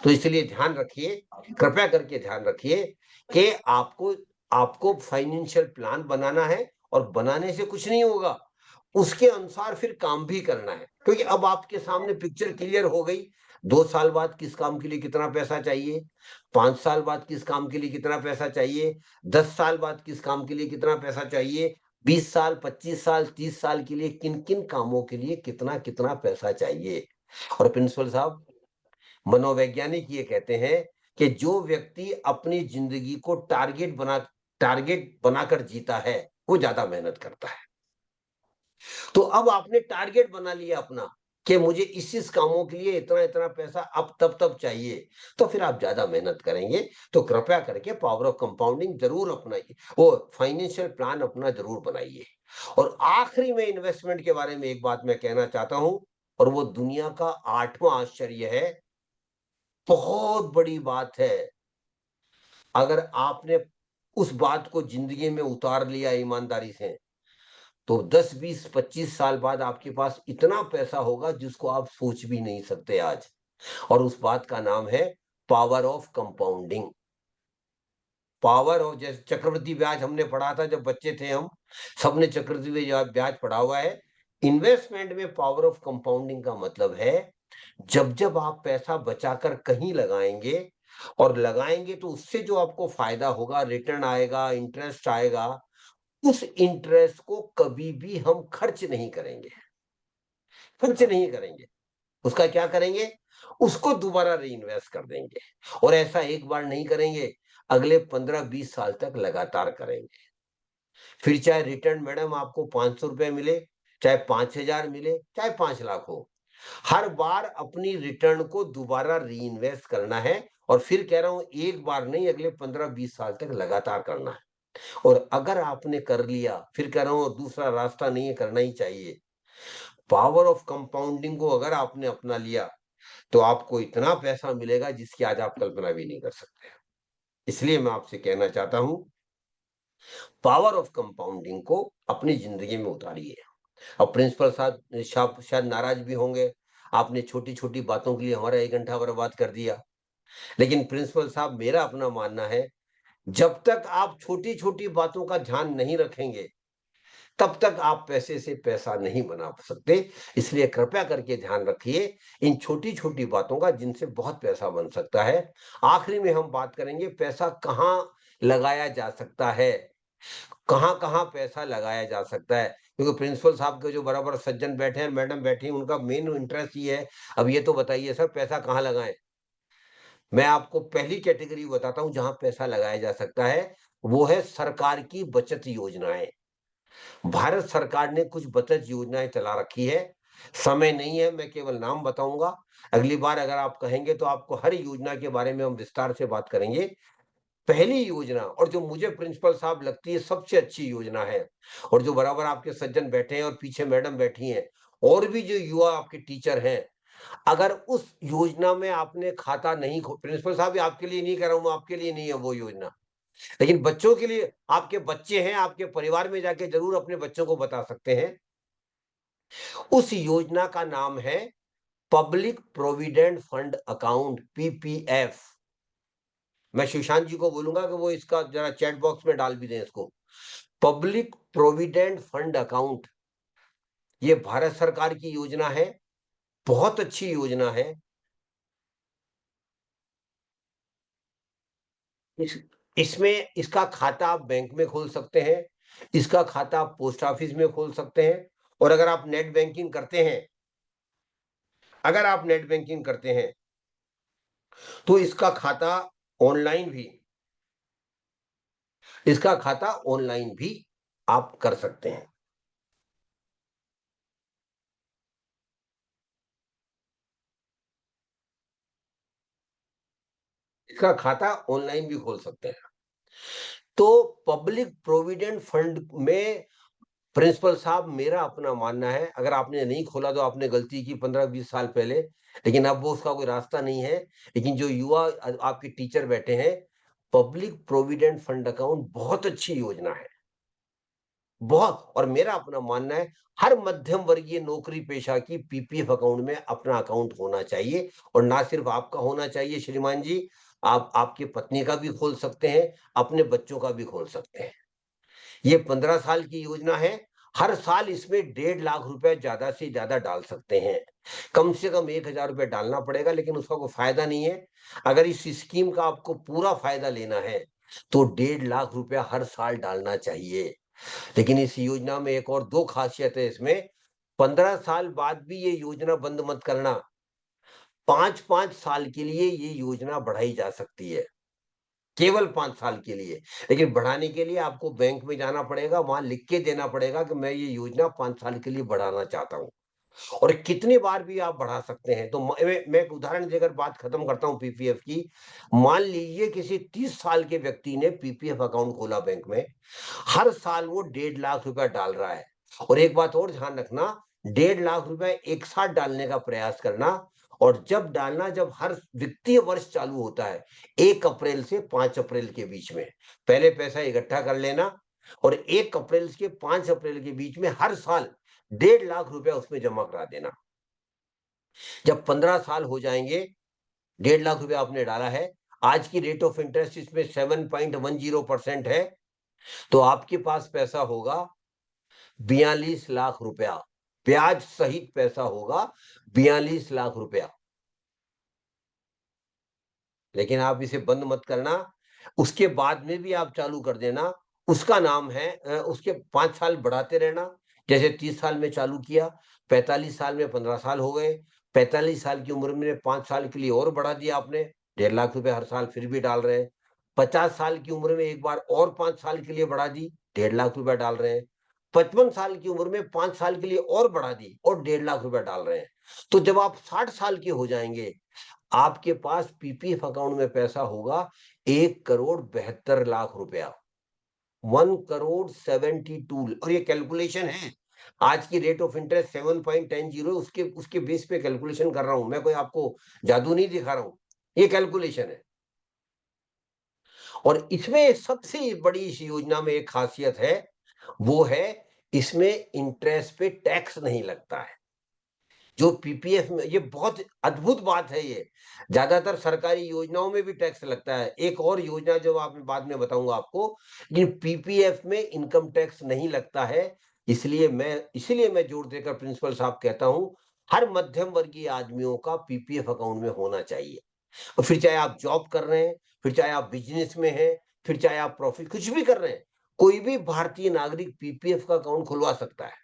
तो इसलिए ध्यान रखिए, कृपया करके ध्यान रखिए कि आपको आपको फाइनेंशियल प्लान बनाना है। और बनाने से कुछ नहीं होगा, उसके अनुसार फिर काम भी करना है। क्योंकि अब आपके सामने पिक्चर क्लियर हो गई, 2 साल बाद किस काम के लिए कितना पैसा चाहिए, 5 साल बाद किस काम के लिए कितना पैसा चाहिए, 10 साल बाद किस काम के लिए कितना पैसा चाहिए, 20 साल, 25 साल, 30 साल के लिए किन किन कामों के लिए कितना कितना पैसा चाहिए। और प्रिंसिपल साहब, मनोवैज्ञानिक ये कहते हैं कि जो व्यक्ति अपनी जिंदगी को टारगेट बनाकर जीता है, वो ज्यादा मेहनत करता है। तो अब आपने टारगेट बना लिया अपना कि मुझे इस कामों के लिए इतना इतना पैसा अब तब चाहिए, तो फिर आप ज्यादा मेहनत करेंगे। तो कृपया करके पावर ऑफ कंपाउंडिंग जरूर अपनाइए, वो फाइनेंशियल प्लान अपना जरूर बनाइए। और आखिरी में इन्वेस्टमेंट के बारे में एक बात मैं कहना चाहता हूं, और वो दुनिया का 8वां आश्चर्य है। बहुत बड़ी बात है, अगर आपने उस बात को जिंदगी में उतार लिया ईमानदारी से, तो 10, 20, 25 साल बाद आपके पास इतना पैसा होगा जिसको आप सोच भी नहीं सकते आज। और उस बात का नाम है power of compounding. Power of, जैसे चक्रवृद्धि ब्याज हमने पढ़ा था जब बच्चे थे, हम सबने चक्रवृद्धि ब्याज पढ़ा हुआ है। इन्वेस्टमेंट में पावर ऑफ कंपाउंडिंग का मतलब है, जब जब आप पैसा बचाकर कहीं लगाएंगे, और लगाएंगे तो उससे जो आपको फायदा होगा, रिटर्न आएगा, इंटरेस्ट आएगा, उस इंटरेस्ट को कभी भी हम खर्च नहीं करेंगे। खर्च नहीं करेंगे। उसका क्या करेंगे, उसको दोबारा री इन्वेस्ट कर देंगे। और ऐसा एक बार नहीं करेंगे, अगले 15-20 साल तक लगातार करेंगे। फिर चाहे रिटर्न मैडम आपको 500 रुपए मिले, चाहे 5,000 मिले, चाहे 5 लाख हो, हर बार अपनी रिटर्न को दोबारा री इन्वेस्ट करना है। और फिर कह रहा हूं, एक बार नहीं, अगले 15-20 साल तक लगातार करना है। और अगर आपने कर लिया, फिर कह रहा हूं, दूसरा रास्ता नहीं है, करना ही चाहिए। पावर ऑफ कंपाउंडिंग को अगर आपने अपना लिया, तो आपको इतना पैसा मिलेगा जिसकी आज आप कल्पना भी नहीं कर सकते। इसलिए मैं आपसे कहना चाहता हूं, पावर ऑफ कंपाउंडिंग को अपनी जिंदगी में उतारिए। अब प्रिंसिपल साहब शायद नाराज भी होंगे, आपने छोटी छोटी बातों के लिए हमारा 1 घंटा बर्बाद कर दिया। लेकिन प्रिंसिपल साहब, मेरा अपना मानना है, जब तक आप छोटी छोटी बातों का ध्यान नहीं रखेंगे, तब तक आप पैसे से पैसा नहीं बना सकते। इसलिए कृपया करके ध्यान रखिए इन छोटी छोटी बातों का, जिनसे बहुत पैसा बन सकता है। आखिरी में हम बात करेंगे पैसा कहाँ लगाया जा सकता है, कहाँ कहाँ पैसा लगाया जा सकता है। क्योंकि प्रिंसिपल साहब के जो बराबर सज्जन बैठे हैं, मैडम बैठी हैं, उनका मेन इंटरेस्ट ये है, अब ये तो बताइए सर, पैसा कहाँ लगाएं। मैं आपको पहली कैटेगरी बताता हूं जहां पैसा लगाया जा सकता है, वो है सरकार की बचत योजनाएं। भारत सरकार ने कुछ बचत योजनाएं चला रखी है। समय नहीं है, मैं केवल नाम बताऊंगा। अगली बार अगर आप कहेंगे तो आपको हर योजना के बारे में हम विस्तार से बात करेंगे। पहली योजना, और जो मुझे प्रिंसिपल साहब लगती है सबसे अच्छी योजना है, और जो बराबर आपके सज्जन बैठे हैं और पीछे मैडम बैठी हैं, और भी जो युवा आपके टीचर हैं, अगर उस योजना में आपने खाता नहीं प्रिंसिपल साहब, आपके लिए नहीं कह रहा हूं, आपके लिए नहीं है वो योजना, लेकिन बच्चों के लिए, आपके बच्चे हैं, आपके परिवार में जाके जरूर अपने बच्चों को बता सकते हैं। उस योजना का नाम है public provident fund account, PPF. मैं सुशांत जी को बोलूंगा कि वो इसका जरा चैट बॉक्स में डाल भी दें इसको। पब्लिक प्रोविडेंट फंड अकाउंट, ये भारत सरकार की योजना है, बहुत अच्छी योजना है। इसमें इसका खाता आप बैंक में खोल सकते हैं, इसका खाता आप पोस्ट ऑफिस में खोल सकते हैं, और अगर आप नेट बैंकिंग करते हैं, अगर आप नेट बैंकिंग करते हैं, तो इसका खाता ऑनलाइन भी, इसका खाता ऑनलाइन भी आप कर सकते हैं। इसका खाता ऑनलाइन भी खोल सकते हैं। तो पब्लिक प्रोविडेंट फंड में प्रिंसिपल साहब, मेरा अपना मानना है, अगर आपने नहीं खोला तो आपने गलती की 15-20 साल पहले, लेकिन अब वो उसका कोई रास्ता नहीं है। लेकिन जो युवा आपके टीचर बैठे हैं, पब्लिक प्रोविडेंट फंड अकाउंट बहुत अच्छी योजना है, बहुत। और मेरा अपना मानना है, हर मध्यम वर्गीय नौकरी पेशा की पीपीएफ अकाउंट में अपना अकाउंट होना चाहिए। और ना सिर्फ आपका होना चाहिए श्रीमान जी, आप आपकी पत्नी का भी खोल सकते हैं, अपने बच्चों का भी खोल सकते हैं। ये 15 साल की योजना है। हर साल इसमें 1.5 लाख रुपए ज्यादा से ज्यादा डाल सकते हैं। कम से कम 1,000 रुपए डालना पड़ेगा, लेकिन उसका कोई फायदा नहीं है। अगर इस स्कीम का आपको पूरा फायदा लेना है, तो 1.5 लाख रुपया हर साल डालना चाहिए। लेकिन इस योजना में एक और 2 खासियत है इसमें। 15 साल बाद भी ये योजना बंद मत करना। 5-5 साल के लिए ये योजना बढ़ाई जा सकती है, केवल 5 साल के लिए। लेकिन बढ़ाने के लिए आपको बैंक में जाना पड़ेगा, वहां लिख के देना पड़ेगा कि मैं ये योजना 5 साल के लिए बढ़ाना चाहता हूं। और कितनी बार भी आप बढ़ा सकते हैं। तो मैं एक उदाहरण देकर बात खत्म करता हूं पीपीएफ की। मान लीजिए किसी 30 साल के व्यक्ति ने पीपीएफ अकाउंट खोला बैंक में, हर साल वो 1.5 लाख रुपया डाल रहा है। और एक बात और ध्यान रखना, 1.5 लाख रुपया एक साथ डालने का प्रयास करना। और जब डालना, जब हर वित्तीय वर्ष चालू होता है 1 अप्रैल से 5 अप्रैल के बीच में, पहले पैसा इकट्ठा कर लेना, और 1 अप्रैल से 5 अप्रैल के बीच में हर साल 1.5 लाख रुपया उसमें जमा करा देना। जब 15 साल हो जाएंगे, 1.5 लाख रुपया आपने डाला है, आज की रेट ऑफ इंटरेस्ट इसमें 7.10% है, तो आपके पास पैसा होगा 42 लाख रुपया, ब्याज सहित पैसा होगा 42 लाख रुपया। लेकिन आप इसे बंद मत करना, उसके बाद में भी आप चालू कर देना। उसका नाम है उसके 5 साल बढ़ाते रहना। जैसे 30 साल में चालू किया, 45 साल में 15 साल हो गए, 45 साल की उम्र में 5 साल के लिए और बढ़ा दिया आपने, 1.5 लाख रुपए हर साल फिर भी डाल रहे हैं। 50 साल की उम्र में एक बार और 5 साल के लिए बढ़ा दी, 1.5 लाख रुपए डाल रहे हैं। 55 साल की उम्र में 5 साल के लिए और बढ़ा दी और 1.5 लाख रुपए डाल रहे हैं। तो जब आप 60 साल के हो जाएंगे, आपके पास पीपीएफ अकाउंट में पैसा होगा 1,72,00,000 रुपया, 1,72,00,000। और ये कैलकुलेशन है, आज की रेट ऑफ इंटरेस्ट 7.10 उसके बेस पे कैलकुलेशन कर रहा हूं मैं, कोई आपको जादू नहीं दिखा रहा हूं, ये कैलकुलेशन है। और इसमें सबसे बड़ी इस योजना में एक खासियत है, वो है इसमें इंटरेस्ट पे टैक्स नहीं लगता है। जो पीपीएफ में, ये बहुत अद्भुत बात है ये, ज्यादातर सरकारी योजनाओं में भी टैक्स लगता है। एक और योजना जो आप बाद में बताऊंगा आपको, लेकिन पीपीएफ में इनकम टैक्स नहीं लगता है। इसलिए मैं जोर देकर प्रिंसिपल साहब कहता हूं, हर मध्यम वर्गीय आदमियों का पीपीएफ अकाउंट में होना चाहिए। और फिर चाहे आप जॉब कर रहे हैं, फिर चाहे आप बिजनेस में हैं, फिर चाहे आप प्रॉफिट कुछ भी कर रहे हैं, कोई भी भारतीय नागरिक पीपीएफ का अकाउंट खुलवा सकता है।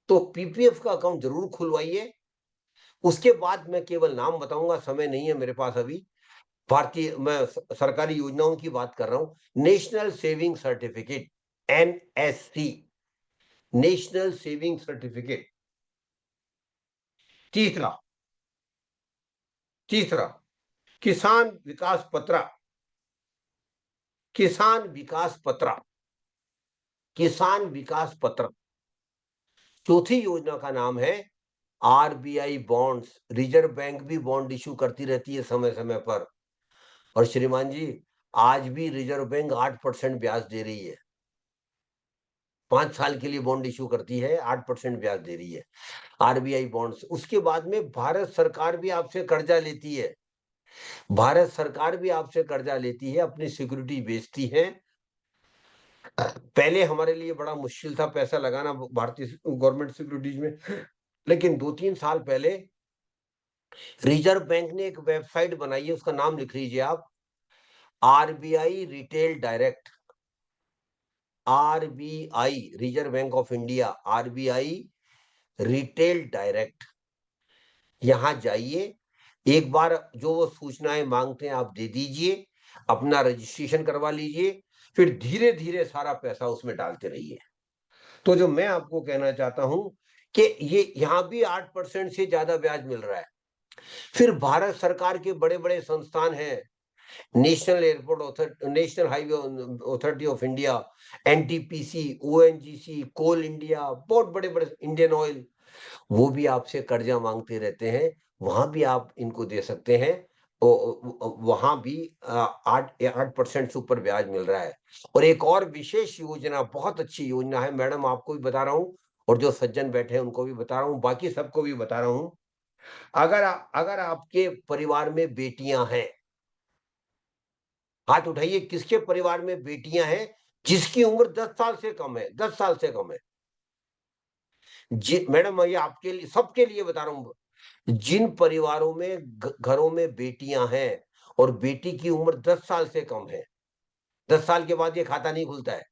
तो पीपीएफ का अकाउंट जरूर खुलवाइए। उसके बाद मैं केवल नाम बताऊंगा, समय नहीं है मेरे पास अभी। भारतीय, मैं सरकारी योजनाओं की बात कर रहा हूं। National saving certificate, NSC, national saving certificate. तीसरा किसान विकास पत्रा, किसान विकास पत्र। चौथी योजना का नाम है आरबीआई बॉन्ड्स। रिजर्व बैंक भी बॉन्ड इश्यू करती रहती है समय समय पर। और श्रीमान जी, आज भी रिजर्व बैंक 8% ब्याज दे रही है, 5 साल के लिए बॉन्ड इश्यू करती है, 8% ब्याज दे रही है आरबीआई बॉन्ड्स। उसके बाद में भारत सरकार भी आपसे कर्जा लेती है, अपनी सिक्योरिटी बेचती है। पहले हमारे लिए बड़ा मुश्किल था पैसा लगाना भारतीय गवर्नमेंट सिक्योरिटीज में, लेकिन 2-3 साल पहले रिजर्व बैंक ने एक वेबसाइट बनाई है, उसका नाम लिख लीजिए आप, RBI retail direct. RBI, reserve bank of India, RBI retail direct. यहां जाइए, एक बार जो वो सूचनाएं मांगते हैं आप दे दीजिए, अपना रजिस्ट्रेशन करवा लीजिए, फिर धीरे धीरे सारा पैसा उसमें डालते रहिए। तो जो मैं आपको कहना चाहता हूं कि ये यहां भी 8% से ज्यादा ब्याज मिल रहा है। फिर भारत सरकार के बड़े बड़े संस्थान हैं, national airport authority, national highway authority of India, NTPC, ONGC, coal India, बहुत बड़े बड़े, इंडियन ऑयल, वो भी आपसे कर्जा मांगते रहते हैं। वहां भी आप इनको दे सकते हैं, वहां भी 8% से ऊपर ब्याज मिल रहा है। और एक और विशेष योजना, बहुत अच्छी योजना है मैडम, आपको भी बता रहा हूं, और जो सज्जन बैठे हैं उनको भी बता रहा हूं, बाकी सबको भी बता रहा हूं। अगर आपके परिवार में बेटियां हैं, हाथ उठाइए, किसके परिवार में बेटियां हैं जिसकी उम्र 10 साल से कम है, 10 साल से कम है। जी मैडम, ये आपके लिए, सबके लिए बता रहा हूं। जिन परिवारों में घरों में बेटियां हैं और बेटी की उम्र 10 साल से कम है, 10 साल के बाद ये खाता नहीं खुलता है।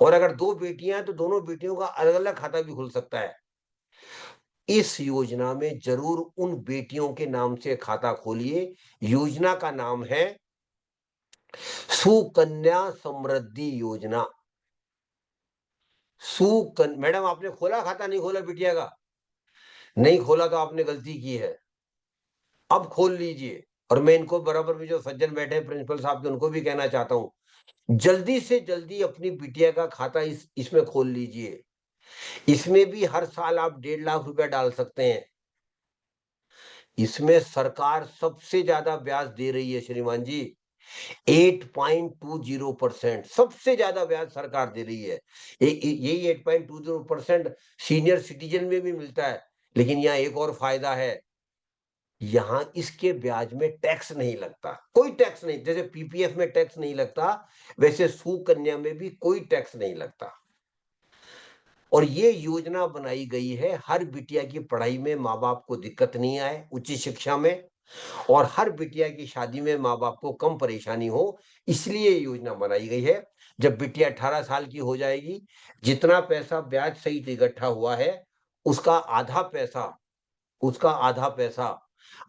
और अगर 2 बेटियां हैं तो दोनों बेटियों का अलग अलग खाता भी खुल सकता है। इस योजना में जरूर उन बेटियों के नाम से खाता खोलिए। योजना का नाम है सुकन्या समृद्धि योजना। मैडम, आपने खोला खाता? नहीं खोला बिटिया का? नहीं खोला तो आपने गलती की है, अब खोल लीजिए। और मैं इनको बराबर में जो सज्जन बैठे हैं प्रिंसिपल साहब के, उनको भी कहना चाहता हूं, जल्दी से जल्दी अपनी बिटिया का खाता इसमें खोल लीजिए। इसमें भी हर साल आप 1.5 लाख रुपया डाल सकते हैं। इसमें सरकार सबसे ज्यादा ब्याज दे रही है श्रीमान जी, 8.20%, सबसे ज्यादा ब्याज सरकार दे रही है। यही 8.20% सीनियर सिटीजन में भी मिलता है। लेकिन यहाँ एक और फायदा है, यहां इसके ब्याज में टैक्स नहीं लगता, कोई टैक्स नहीं। जैसे पीपीएफ में टैक्स नहीं लगता, वैसे सुकन्या में भी कोई टैक्स नहीं लगता। और ये योजना बनाई गई है हर बिटिया की पढ़ाई में माँ बाप को दिक्कत नहीं आए, उच्च शिक्षा में, और हर बिटिया की शादी में माँ बाप को कम परेशानी हो, इसलिए ये योजना बनाई गई है। जब बिटिया 18 साल की हो जाएगी, जितना पैसा ब्याज सहित इकट्ठा हुआ है, उसका आधा पैसा उसका आधा पैसा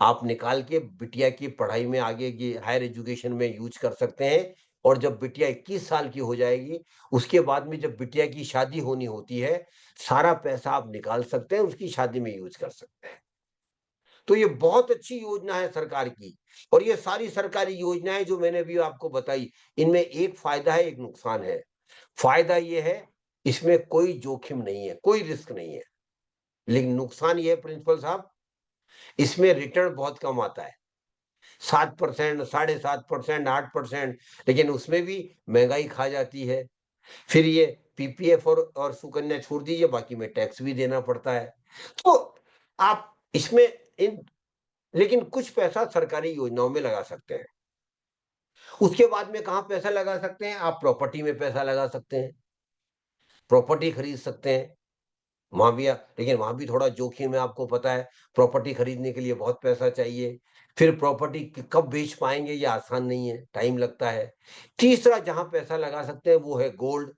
आप निकाल के बिटिया की पढ़ाई में, आगे की हायर एजुकेशन में यूज कर सकते हैं। और जब बिटिया 21 साल की हो जाएगी, उसके बाद में जब बिटिया की शादी होनी होती है, सारा पैसा आप निकाल सकते हैं, उसकी शादी में यूज कर सकते हैं। तो ये बहुत अच्छी योजना है सरकार की। और ये सारी सरकारी योजनाएं जो मैंने भी आपको बताई, इनमें एक फायदा है, एक नुकसान है। फायदा ये है, इसमें कोई जोखिम नहीं है, कोई रिस्क नहीं है। लेकिन नुकसान ये है प्रिंसिपल साहब, इसमें रिटर्न बहुत कम आता है, 7%, 7.5%, 8%। लेकिन उसमें भी महंगाई खा जाती है। फिर ये पीपीएफ और सुकन्या छोड़ दीजिए, बाकी में टैक्स भी देना पड़ता है। तो आप इसमें इन लेकिन कुछ पैसा सरकारी योजनाओं में लगा सकते हैं। उसके बाद में कहाँ पैसा लगा सकते हैं? आप प्रॉपर्टी में पैसा लगा सकते हैं, प्रॉपर्टी खरीद सकते हैं। लेकिन वहां भी थोड़ा जोखिम है, आपको पता है। प्रॉपर्टी खरीदने के लिए बहुत पैसा चाहिए। फिर प्रॉपर्टी कब बेच पाएंगे, ये आसान नहीं है, टाइम लगता है। तीसरा जहां पैसा लगा सकते हैं वो है गोल्ड।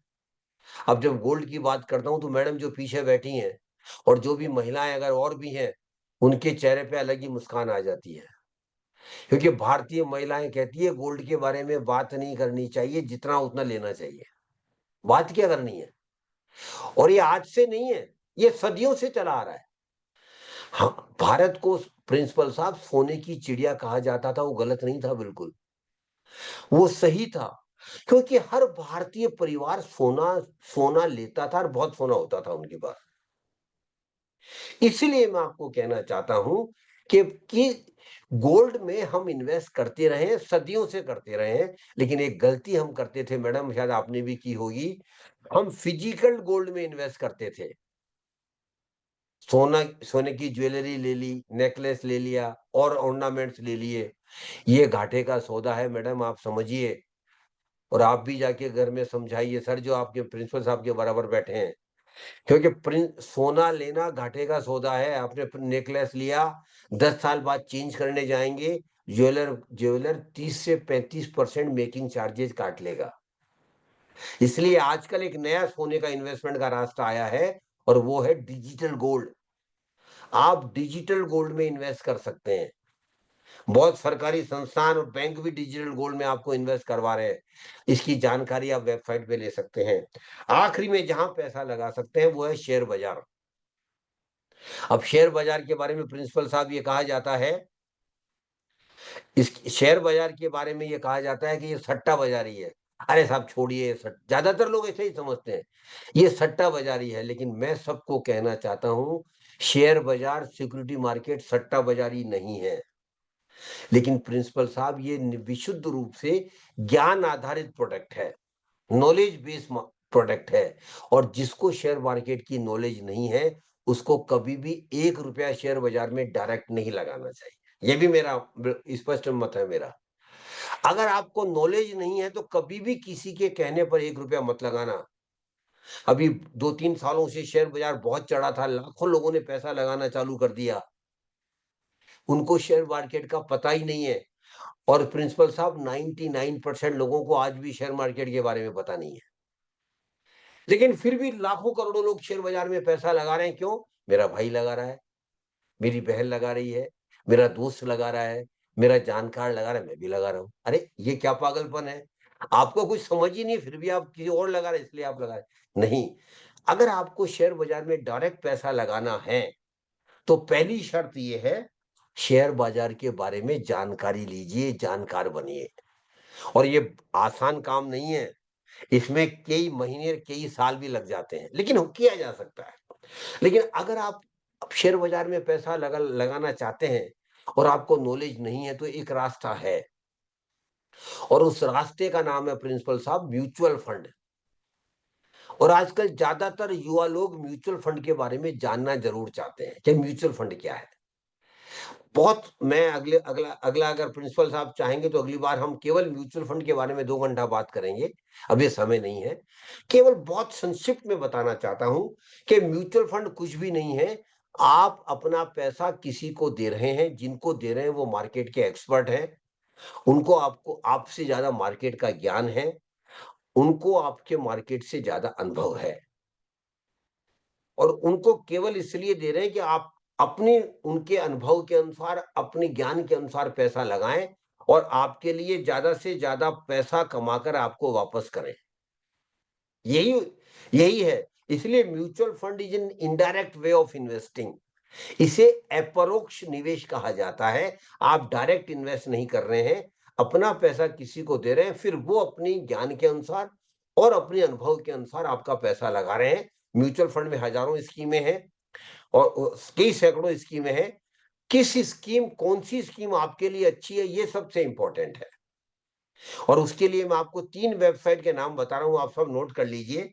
अब जब गोल्ड की बात करता हूं तो मैडम जो पीछे बैठी हैं और जो भी महिलाएं अगर और भी हैं, उनके चेहरे पे अलग ही मुस्कान आ जाती है। क्योंकि भारतीय महिलाएं कहती है गोल्ड के बारे में बात नहीं करनी चाहिए, जितना उतना लेना चाहिए। बात क्या करनी है? और ये आज से नहीं है, ये सदियों से चला आ रहा है। हाँ, भारत को प्रिंसिपल साहब सोने की चिड़िया कहा जाता था, वो गलत नहीं था बिल्कुल, वो सही था। क्योंकि हर भारतीय परिवार सोना सोना लेता था और बहुत सोना होता था उनके पास। इसलिए मैं आपको कहना चाहता हूं कि गोल्ड में हम इन्वेस्ट करते रहे, सदियों से करते रहे हैं। लेकिन एक गलती हम करते थे मैडम, शायद आपने भी की होगी, हम फिजिकल गोल्ड में इन्वेस्ट करते थे। सोने की ज्वेलरी ले ली, नेकलेस ले लिया और ऑर्नामेंट्स ले लिए। ये घाटे का सौदा है मैडम, आप समझिए। और आप भी जाके घर में समझाइए सर, जो आपके प्रिंसिपल साहब के बराबर बैठे हैं। क्योंकि सोना लेना घाटे का सौदा है। आपने नेकलेस लिया, 10 साल बाद चेंज करने जाएंगे, ज्वेलर 30 से 35% मेकिंग चार्जेस काट लेगा। इसलिए आजकल एक नया सोने का इन्वेस्टमेंट का रास्ता आया है, और वो है डिजिटल गोल्ड। आप डिजिटल गोल्ड में इन्वेस्ट कर सकते हैं। बहुत सरकारी संस्थान और बैंक भी डिजिटल गोल्ड में आपको इन्वेस्ट करवा रहे हैं। इसकी जानकारी आप वेबसाइट पे ले सकते हैं। आखिरी में जहां पैसा लगा सकते हैं वो है शेयर बाजार। अब शेयर बाजार के बारे में प्रिंसिपल साहब ये कहा जाता है, इस शेयर बाजार के बारे में ये कहा जाता है कि ये सट्टा बाजारी है। अरे साहब छोड़िए, ज्यादातर लोग ऐसे ही समझते हैं, ये सट्टा बाजारी है। लेकिन मैं सबको कहना चाहता हूं, शेयर बाजार, सिक्योरिटी मार्केट सट्टा बाजारी नहीं है। लेकिन प्रिंसिपल साहब ये विशुद्ध रूप से ज्ञान आधारित प्रोडक्ट है, नॉलेज बेस्ड प्रोडक्ट है। और जिसको शेयर मार्केट की नॉलेज नहीं है, उसको कभी भी 1 रुपया शेयर बाजार में डायरेक्ट नहीं लगाना चाहिए। ये भी मेरा स्पष्ट मत है मेरा। अगर आपको नॉलेज नहीं है तो कभी भी किसी के कहने पर 1 रुपया मत लगाना। अभी 2-3 सालों से शेयर बाजार बहुत चढ़ा था, लाखों लोगों ने पैसा लगाना चालू कर दिया, उनको शेयर मार्केट का पता ही नहीं है। और प्रिंसिपल साहब 99% लोगों को आज भी शेयर मार्केट के बारे में पता नहीं है। लेकिन फिर भी लाखों करोड़ों लोग शेयर बाजार में पैसा लगा रहे हैं। क्यों? मेरा भाई लगा रहा है, मेरी बहन लगा रही है, मेरा दोस्त लगा रहा है, मेरा जानकार लगा रहा है, मैं भी लगा रहा हूं। अरे ये क्या पागलपन है? आपको कुछ समझ ही नहीं, फिर भी आप किसी और लगा रहे इसलिए आप लगा रहे नहीं। अगर आपको शेयर बाजार में डायरेक्ट पैसा लगाना है तो पहली शर्त यह है, शेयर बाजार के बारे में जानकारी लीजिए, जानकार बनिए। और ये आसान काम नहीं है, इसमें कई महीने कई साल भी लग जाते हैं, लेकिन किया जा सकता है। लेकिन अगर आप शेयर बाजार में पैसा लगाना चाहते हैं और आपको नॉलेज नहीं है, तो एक रास्ता है, और उस रास्ते का नाम है प्रिंसिपल साहब म्यूचुअल फंड। और आजकल ज्यादातर युवा लोग म्यूचुअल फंड के बारे में जानना जरूर चाहते हैं कि म्यूचुअल फंड क्या है। बहुत मैं अगले अगला अगला अगर प्रिंसिपल साहब चाहेंगे तो अगली बार हम केवल म्यूचुअल फंड के बारे में 2 घंटा बात करेंगे। अब ये समय नहीं है। केवल बहुत संक्षिप्त में बताना चाहता हूं कि म्यूचुअल फंड कुछ भी नहीं है। आप अपना पैसा किसी को दे रहे हैं, जिनको दे रहे हैं वो मार्केट के एक्सपर्ट हैं, उनको आपको आपसे ज्यादा मार्केट का ज्ञान है, उनको आपके मार्केट से ज्यादा अनुभव है, और उनको केवल इसलिए दे रहे हैं कि अपनी उनके अनुभव के अनुसार, अपने ज्ञान के अनुसार पैसा लगाएं और आपके लिए ज्यादा से ज्यादा पैसा कमाकर आपको वापस करें। यही यही है। इसलिए mutual fund is an indirect way of investing. इसे अपरोक्ष निवेश कहा जाता है। आप डायरेक्ट इन्वेस्ट नहीं कर रहे हैं, अपना पैसा किसी को दे रहे हैं, फिर वो अपनी ज्ञान के अनुसार और अपने अनुभव के अनुसार आपका पैसा लगा रहे हैं। म्यूचुअल फंड में हजारों स्कीमें हैं और कई सैकड़ों स्कीमें हैं। किस स्कीम, कौन सी स्कीम आपके लिए अच्छी है, ये सबसे इंपॉर्टेंट है। और उसके लिए मैं आपको 3 वेबसाइट के नाम बता रहा हूं, आप सब नोट कर लीजिए।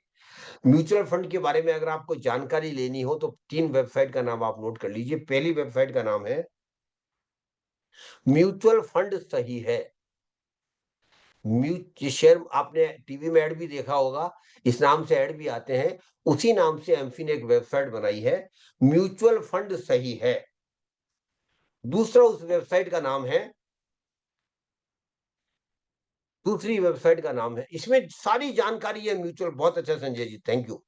म्यूचुअल फंड के बारे में अगर आपको जानकारी लेनी हो तो 3 वेबसाइट का नाम आप नोट कर लीजिए। पहली वेबसाइट का नाम है म्यूचुअल फंड सही है। शेयर आपने टीवी में ऐड भी देखा होगा, इस नाम से ऐड भी आते हैं। उसी नाम से एमफी ने एक वेबसाइट बनाई है, म्यूचुअल फंड सही है। दूसरा उस वेबसाइट का नाम है, दूसरी वेबसाइट का नाम है, इसमें सारी जानकारी है म्यूचुअल। बहुत अच्छा संजय जी, थैंक यू।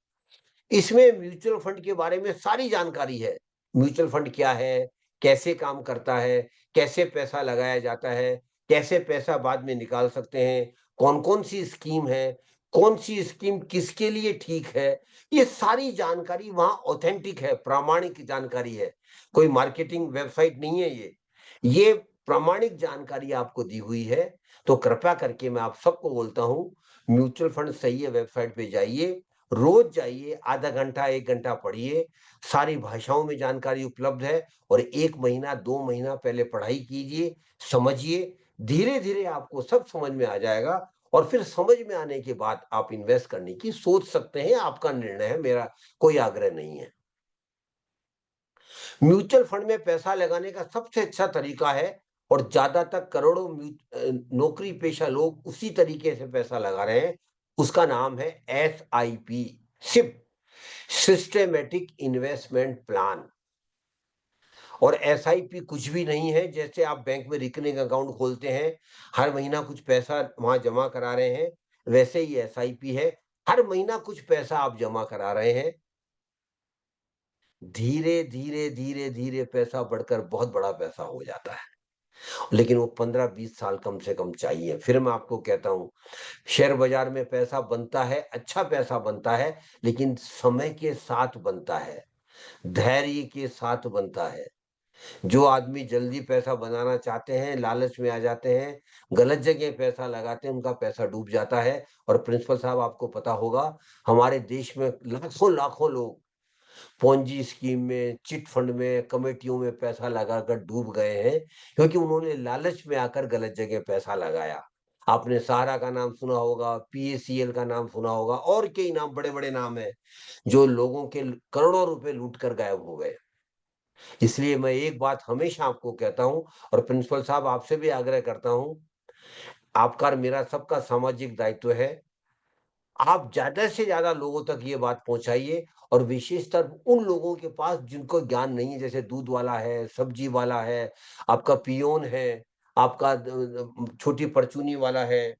इसमें म्यूचुअल फंड के बारे में सारी जानकारी है। म्यूचुअल फंड क्या है, कैसे काम करता है, कैसे पैसा लगाया जाता है, कैसे पैसा बाद में निकाल सकते हैं, कौन कौन सी स्कीम है, कौन सी स्कीम किसके लिए ठीक है। ये सारी जानकारी वहां ऑथेंटिक है, प्रामाणिक जानकारी है। कोई मार्केटिंग वेबसाइट नहीं है ये प्रामाणिक जानकारी आपको दी हुई है। तो कृपया करके मैं आप सबको बोलता हूं, म्यूचुअल फंड सही है वेबसाइट पे जाइए, रोज जाइए, आधा घंटा 1 घंटा पढ़िए। सारी भाषाओं में जानकारी उपलब्ध है और 1 महीना 2 महीना पहले पढ़ाई कीजिए, समझिए। धीरे धीरे आपको सब समझ में आ जाएगा और फिर समझ में आने के बाद आप इन्वेस्ट करने की सोच सकते हैं। आपका निर्णय है, मेरा कोई आग्रह नहीं है। म्यूचुअल फंड में पैसा लगाने का सबसे अच्छा तरीका है और ज्यादातर करोड़ों नौकरी पेशा लोग उसी तरीके से पैसा लगा रहे हैं, उसका नाम है SIP, SIP, systematic investment plan. और SIP कुछ भी नहीं है, जैसे आप बैंक में रिकरिंग अकाउंट खोलते हैं, हर महीना कुछ पैसा वहां जमा करा रहे हैं, वैसे ही SIP है। हर महीना कुछ पैसा आप जमा करा रहे हैं, धीरे धीरे धीरे धीरे पैसा बढ़कर बहुत बड़ा पैसा हो जाता है। लेकिन वो 15-20 साल कम से कम चाहिए। फिर मैं आपको कहता हूं, शेयर बाजार में पैसा बनता है, अच्छा पैसा बनता है, लेकिन समय के साथ बनता है, धैर्य के साथ बनता है। जो आदमी जल्दी पैसा बनाना चाहते हैं, लालच में आ जाते हैं, गलत जगह पैसा लगाते हैं, उनका पैसा डूब जाता है। और प्रिंसिपल साहब, आपको पता होगा, हमारे देश में लाखों लाखों लोग पोंजी स्कीम में, चिट फंड में, कमेटियों में पैसा लगाकर डूब गए हैं, क्योंकि उन्होंने लालच में आकर गलत जगह पैसा लगाया। आपने सहारा का नाम सुना होगा, PACL का नाम सुना होगा, और कई नाम, बड़े बड़े नाम है, जो लोगों के करोड़ों रुपए लूट कर गायब हो गए। इसलिए मैं एक बात हमेशा आपको कहता हूं, और प्रिंसिपल साहब आपसे भी आग्रह करता हूं, आपका और मेरा सबका सामाजिक दायित्व है, आप ज्यादा से ज्यादा लोगों तक ये बात पहुंचाइए, और विशेषतर उन लोगों के पास जिनको ज्ञान नहीं है, जैसे दूध वाला है, सब्जी वाला है, आपका पियोन है, आपका छोटी परचूनी वाला है,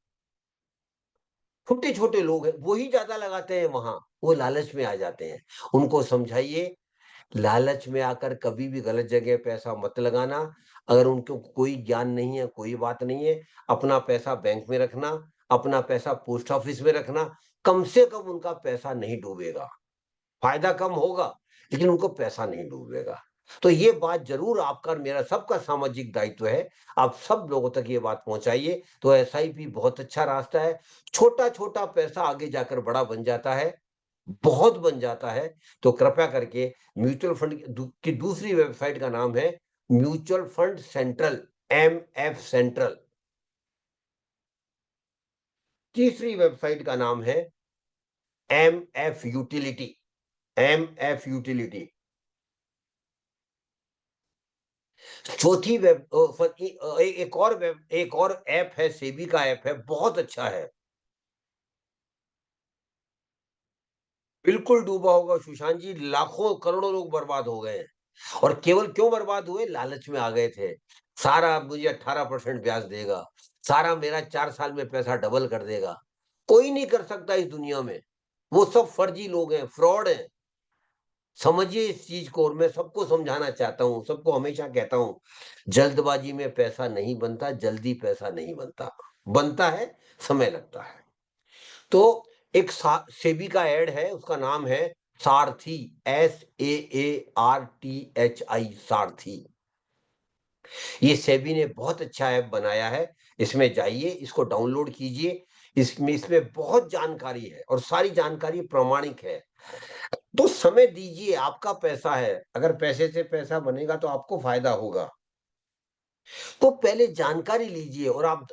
छोटे छोटे लोग हैं, वही ज्यादा लगाते हैं वहां, वो लालच में आ जाते हैं। उनको समझाइए, लालच में आकर कभी भी गलत जगह पैसा मत लगाना। अगर उनको कोई ज्ञान नहीं है, कोई बात नहीं है, अपना पैसा बैंक में रखना, अपना पैसा पोस्ट ऑफिस में रखना, कम से कम उनका पैसा नहीं डूबेगा। फायदा कम होगा, लेकिन उनको पैसा नहीं डूबेगा। तो ये बात जरूर आपका और मेरा सबका सामाजिक दायित्व है, आप सब लोगों तक ये बात पहुंचाइए। तो SIP बहुत अच्छा रास्ता है, छोटा छोटा पैसा आगे जाकर बड़ा बन जाता है, बहुत बन जाता है। तो कृपया करके म्यूचुअल फंड की दूसरी वेबसाइट का नाम है mutual fund central, MF central. तीसरी वेबसाइट का नाम है MF यूटिलिटी, MF यूटिलिटी। चौथी एक और ऐप है, सेबी का ऐप है, बहुत अच्छा है। बिल्कुल डूबा होगा सुशांत जी, लाखों करोड़ों लोग बर्बाद हो गए हैं। और केवल क्यों बर्बाद हुए? लालच में आ गए थे। सारा मुझे 18% ब्याज देगा, सारा मेरा 4 साल में पैसा डबल कर देगा। कोई नहीं कर सकता इस दुनिया में, वो सब फर्जी लोग हैं, फ्रॉड हैं। समझिए इस चीज को। और मैं सबको समझाना चाहता हूँ, सबको हमेशा कहता हूँ, जल्दबाजी में पैसा नहीं बनता, जल्दी पैसा नहीं बनता, बनता है, समय लगता है। तो एक सेबी का ऐड है, उसका नाम है सारथी, SAARTHI, सारथी। ये सेबी ने बहुत अच्छा ऐप बनाया है, इसमें जाइए, इसको डाउनलोड कीजिए। इसमें बहुत जानकारी है और सारी जानकारी प्रामाणिक है। तो समय दीजिए, आपका पैसा है, अगर पैसे से पैसा बनेगा तो आपको फायदा होगा। तो पहले जानकारी लीजिए। और आप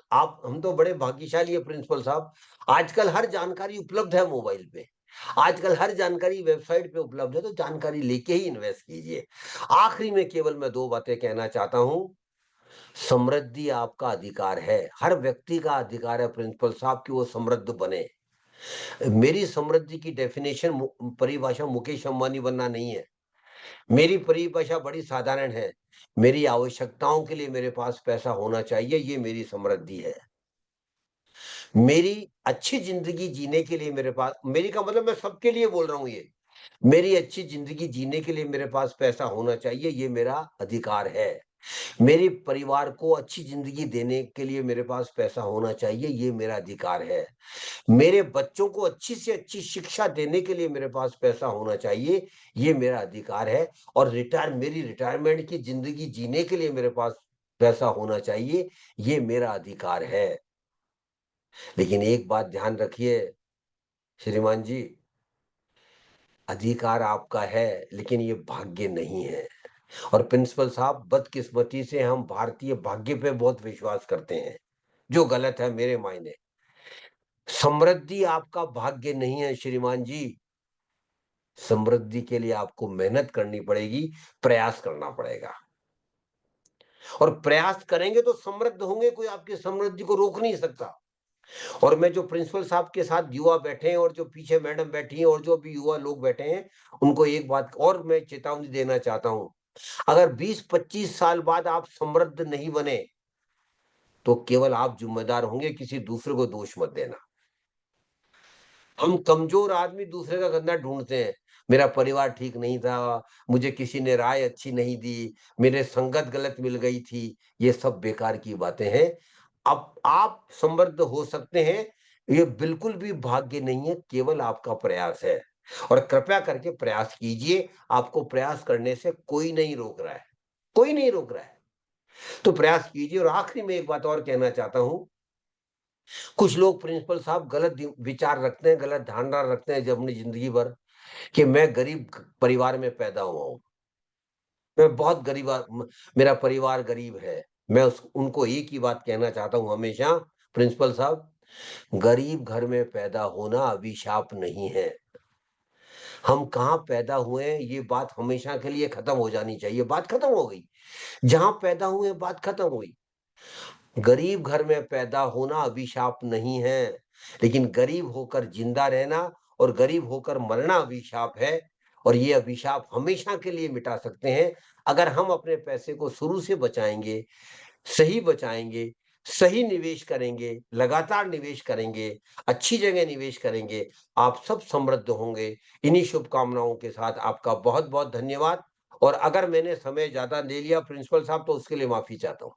हम तो बड़े भाग्यशाली है प्रिंसिपल साहब, आजकल हर जानकारी उपलब्ध है मोबाइल पे, आजकल हर जानकारी वेबसाइट पे उपलब्ध है, तो जानकारी लेके ही इन्वेस्ट कीजिए। आखिरी में केवल मैं 2 बातें कहना चाहता हूं। समृद्धि आपका अधिकार है, हर व्यक्ति का अधिकार है प्रिंसिपल साहब कि वो समृद्ध बने। मेरी समृद्धि की डेफिनेशन, परिभाषा मुकेश अंबानी बनना नहीं है। मेरी परिभाषा बड़ी साधारण है, मेरी आवश्यकताओं के लिए मेरे पास पैसा होना चाहिए, ये मेरी समृद्धि है। मेरी अच्छी जिंदगी जीने के लिए मेरे पास, मेरी का मतलब मैं सबके लिए बोल रहा हूं, ये मेरी अच्छी जिंदगी जीने के लिए मेरे पास पैसा होना चाहिए, ये मेरा अधिकार है। मेरे परिवार को अच्छी जिंदगी देने के लिए मेरे पास पैसा होना चाहिए, ये मेरा अधिकार है। मेरे बच्चों को अच्छी से अच्छी शिक्षा देने के लिए मेरे पास पैसा होना चाहिए, ये मेरा अधिकार है। और मेरी रिटायरमेंट की जिंदगी जीने के लिए मेरे पास पैसा होना चाहिए, ये मेरा अधिकार है। लेकिन एक बात ध्यान रखिए श्रीमान जी, अधिकार आपका है लेकिन ये भाग्य नहीं है। और प्रिंसिपल साहब, बदकिस्मती से हम भारतीय भाग्य पे बहुत विश्वास करते हैं, जो गलत है मेरे मायने। समृद्धि आपका भाग्य नहीं है श्रीमान जी, समृद्धि के लिए आपको मेहनत करनी पड़ेगी, प्रयास करना पड़ेगा। और प्रयास करेंगे तो समृद्ध होंगे, कोई आपकी समृद्धि को रोक नहीं सकता। और मैं जो प्रिंसिपल साहब के साथ युवा बैठे हैं और जो पीछे मैडम बैठी हैं और जो भी युवा लोग बैठे हैं, उनको एक बात और मैं चेतावनी देना चाहता हूं। अगर 20-25 साल बाद आप समृद्ध नहीं बने तो केवल आप जिम्मेदार होंगे, किसी दूसरे को दोष मत देना। हम कमजोर आदमी दूसरे का गंदा ढूंढते हैं, मेरा परिवार ठीक नहीं था, मुझे किसी ने राय अच्छी नहीं दी, मेरे संगत गलत मिल गई थी, ये सब बेकार की बातें हैं। अब आप समृद्ध हो सकते हैं, ये बिल्कुल भी भाग्य नहीं है, केवल आपका प्रयास है। और कृपया करके प्रयास कीजिए, आपको प्रयास करने से कोई नहीं रोक रहा है, कोई नहीं रोक रहा है, तो प्रयास कीजिए। और आखिरी में एक बात और कहना चाहता हूं, कुछ लोग प्रिंसिपल साहब गलत विचार रखते हैं, गलत धारणा रखते हैं जब अपनी जिंदगी भर, कि मैं गरीब परिवार में पैदा हुआ हूं, मैं बहुत गरीब, मेरा परिवार गरीब है। मैं उनको एक ही बात कहना चाहता हूं हमेशा, प्रिंसिपल साहब, गरीब घर में पैदा होना अभिशाप नहीं है। हम कहाँ पैदा हुए हैं ये बात हमेशा के लिए खत्म हो जानी चाहिए, बात खत्म हो गई, जहां पैदा हुए बात खत्म हुई। गरीब घर में पैदा होना अभिशाप नहीं है, लेकिन गरीब होकर जिंदा रहना और गरीब होकर मरना अभिशाप है। और ये अभिशाप हमेशा के लिए मिटा सकते हैं अगर हम अपने पैसे को शुरू से बचाएंगे, सही बचाएंगे, सही निवेश करेंगे, लगातार निवेश करेंगे, अच्छी जगह निवेश करेंगे, आप सब समृद्ध होंगे। इन्हीं शुभकामनाओं के साथ आपका बहुत बहुत धन्यवाद। और अगर मैंने समय ज्यादा ले लिया प्रिंसिपल साहब तो उसके लिए माफी चाहता हूँ।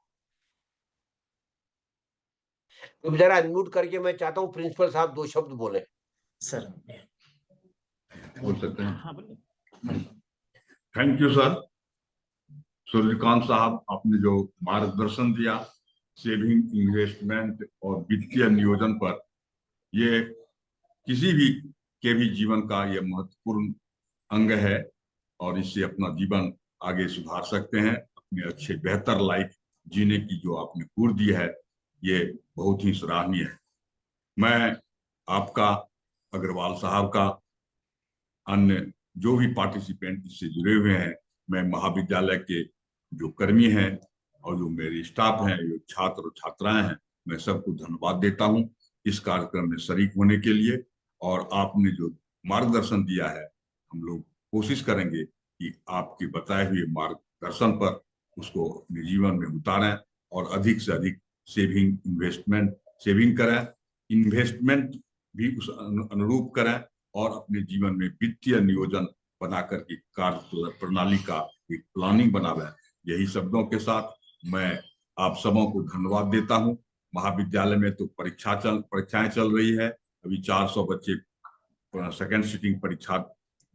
अब जरा अनम्यूट करके मैं चाहता हूँ प्रिंसिपल साहब 2 शब्द बोले। सर बोल सकते हैं। हाँ बोलिए। Thank you sir. सूर्यकांत साहब, आपने जो मार्गदर्शन दिया सेविंग, इन्वेस्टमेंट और वित्तीय नियोजन पर, ये किसी भी के भी जीवन का ये महत्वपूर्ण अंग है और इससे अपना जीवन आगे सुधार सकते हैं। अपने अच्छे बेहतर लाइफ जीने की जो आपने पूर्व दी है, ये बहुत ही सराहनीय है। मैं आपका, अग्रवाल साहब का, अन्य जो भी पार्टिसिपेंट इससे जुड़े हुए हैं, मैं महाविद्यालय के जो कर्मी हैं और जो मेरे स्टाफ हैं, जो छात्र और छात्राएं हैं, मैं सबको धन्यवाद देता हूं इस कार्यक्रम में शरीक होने के लिए। और आपने जो मार्गदर्शन दिया है, हम लोग कोशिश करेंगे कि आपके बताए हुए मार्गदर्शन पर उसको अपने जीवन में उतारें और अधिक से अधिक सेविंग करें, इन्वेस्टमेंट भी उस अनुरूप करें और अपने जीवन में वित्तीय नियोजन बनाकर के कार्य प्रणाली का एक प्लानिंग बनावे। यही शब्दों के साथ मैं आप सबों को धन्यवाद देता हूं। महाविद्यालय में तो परीक्षाएं चल रही है। अभी 400 बच्चे सेकेंड सिटिंग परीक्षा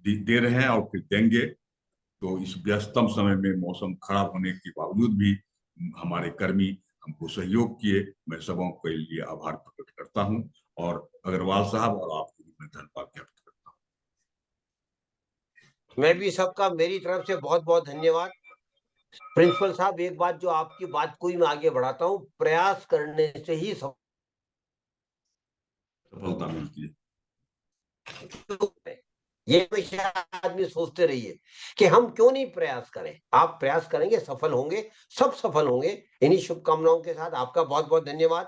दे रहे हैं और फिर देंगे। तो इस व्यस्तम समय में मौसम खराब होने के बावजूद भी हमारे कर्मी हमको सहयोग किए। मैं सबों के लिए आभार प्रकट करता हूं और अग्रवाल साहब और आपको भी मैं धन्यवाद व्यक्त करता हूं। मैं भी सबका मेरी तरफ से बहुत बहुत धन्यवाद। प्रिंसिपल साहब, एक बात जो आपकी बात को ही मैं आगे बढ़ाता हूँ, प्रयास करने से ही सफलता मिलती है। ये हमेशा आदमी सोचते रहिए कि हम क्यों नहीं प्रयास करें। आप प्रयास करेंगे, सफल होंगे, सब सफल होंगे। इन्हीं शुभकामनाओं के साथ आपका बहुत बहुत धन्यवाद।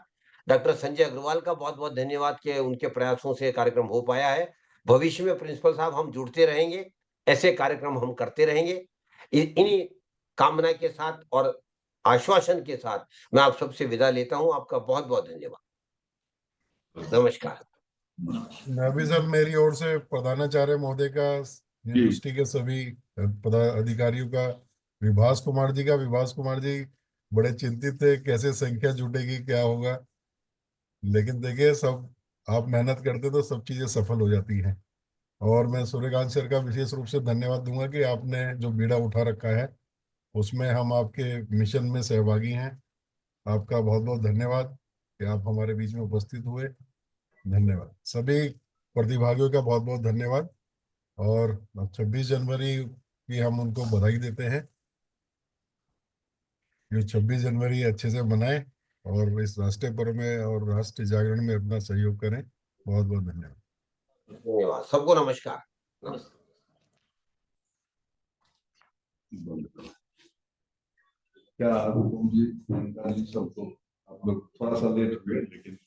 डॉक्टर संजय अग्रवाल का बहुत बहुत धन्यवाद कि उनके प्रयासों से कार्यक्रम हो पाया है। भविष्य में प्रिंसिपल साहब हम जुड़ते रहेंगे, ऐसे कार्यक्रम हम करते रहेंगे। इन्हीं कामना के साथ और आश्वासन के साथ मैं आप सबसे विदा लेता हूं। आपका बहुत बहुत धन्यवाद। नमस्कार। मैं भी सर, मेरी ओर से प्रधानाचार्य महोदय का, यूनिवर्सिटी के सभी अधिकारियों का, विभास कुमार जी बड़े चिंतित थे कैसे संख्या जुटेगी, क्या होगा। लेकिन देखिए, सब आप मेहनत करते तो सब चीजें सफल हो जाती हैं। और मैं सूर्यकांत सर का विशेष रूप से धन्यवाद दूंगा कि आपने जो बीड़ा उठा रखा है उसमें हम आपके मिशन में सहभागी हैं। आपका बहुत बहुत धन्यवाद कि आप हमारे बीच में उपस्थित हुए। धन्यवाद सभी प्रतिभागियों का, बहुत बहुत धन्यवाद। और 26 जनवरी की हम उनको बधाई देते हैं। ये 26 जनवरी अच्छे से मनाएं और इस राष्ट्रीय पर्व में और राष्ट्रीय जागरण में अपना सहयोग करें। बहुत बहुत धन्यवाद। धन्यवाद सबको। नमस्कार। नमस्कार। क्या हुकुम जी, जी सबको, आप लोग थोड़ा सा लेट हुए लेकिन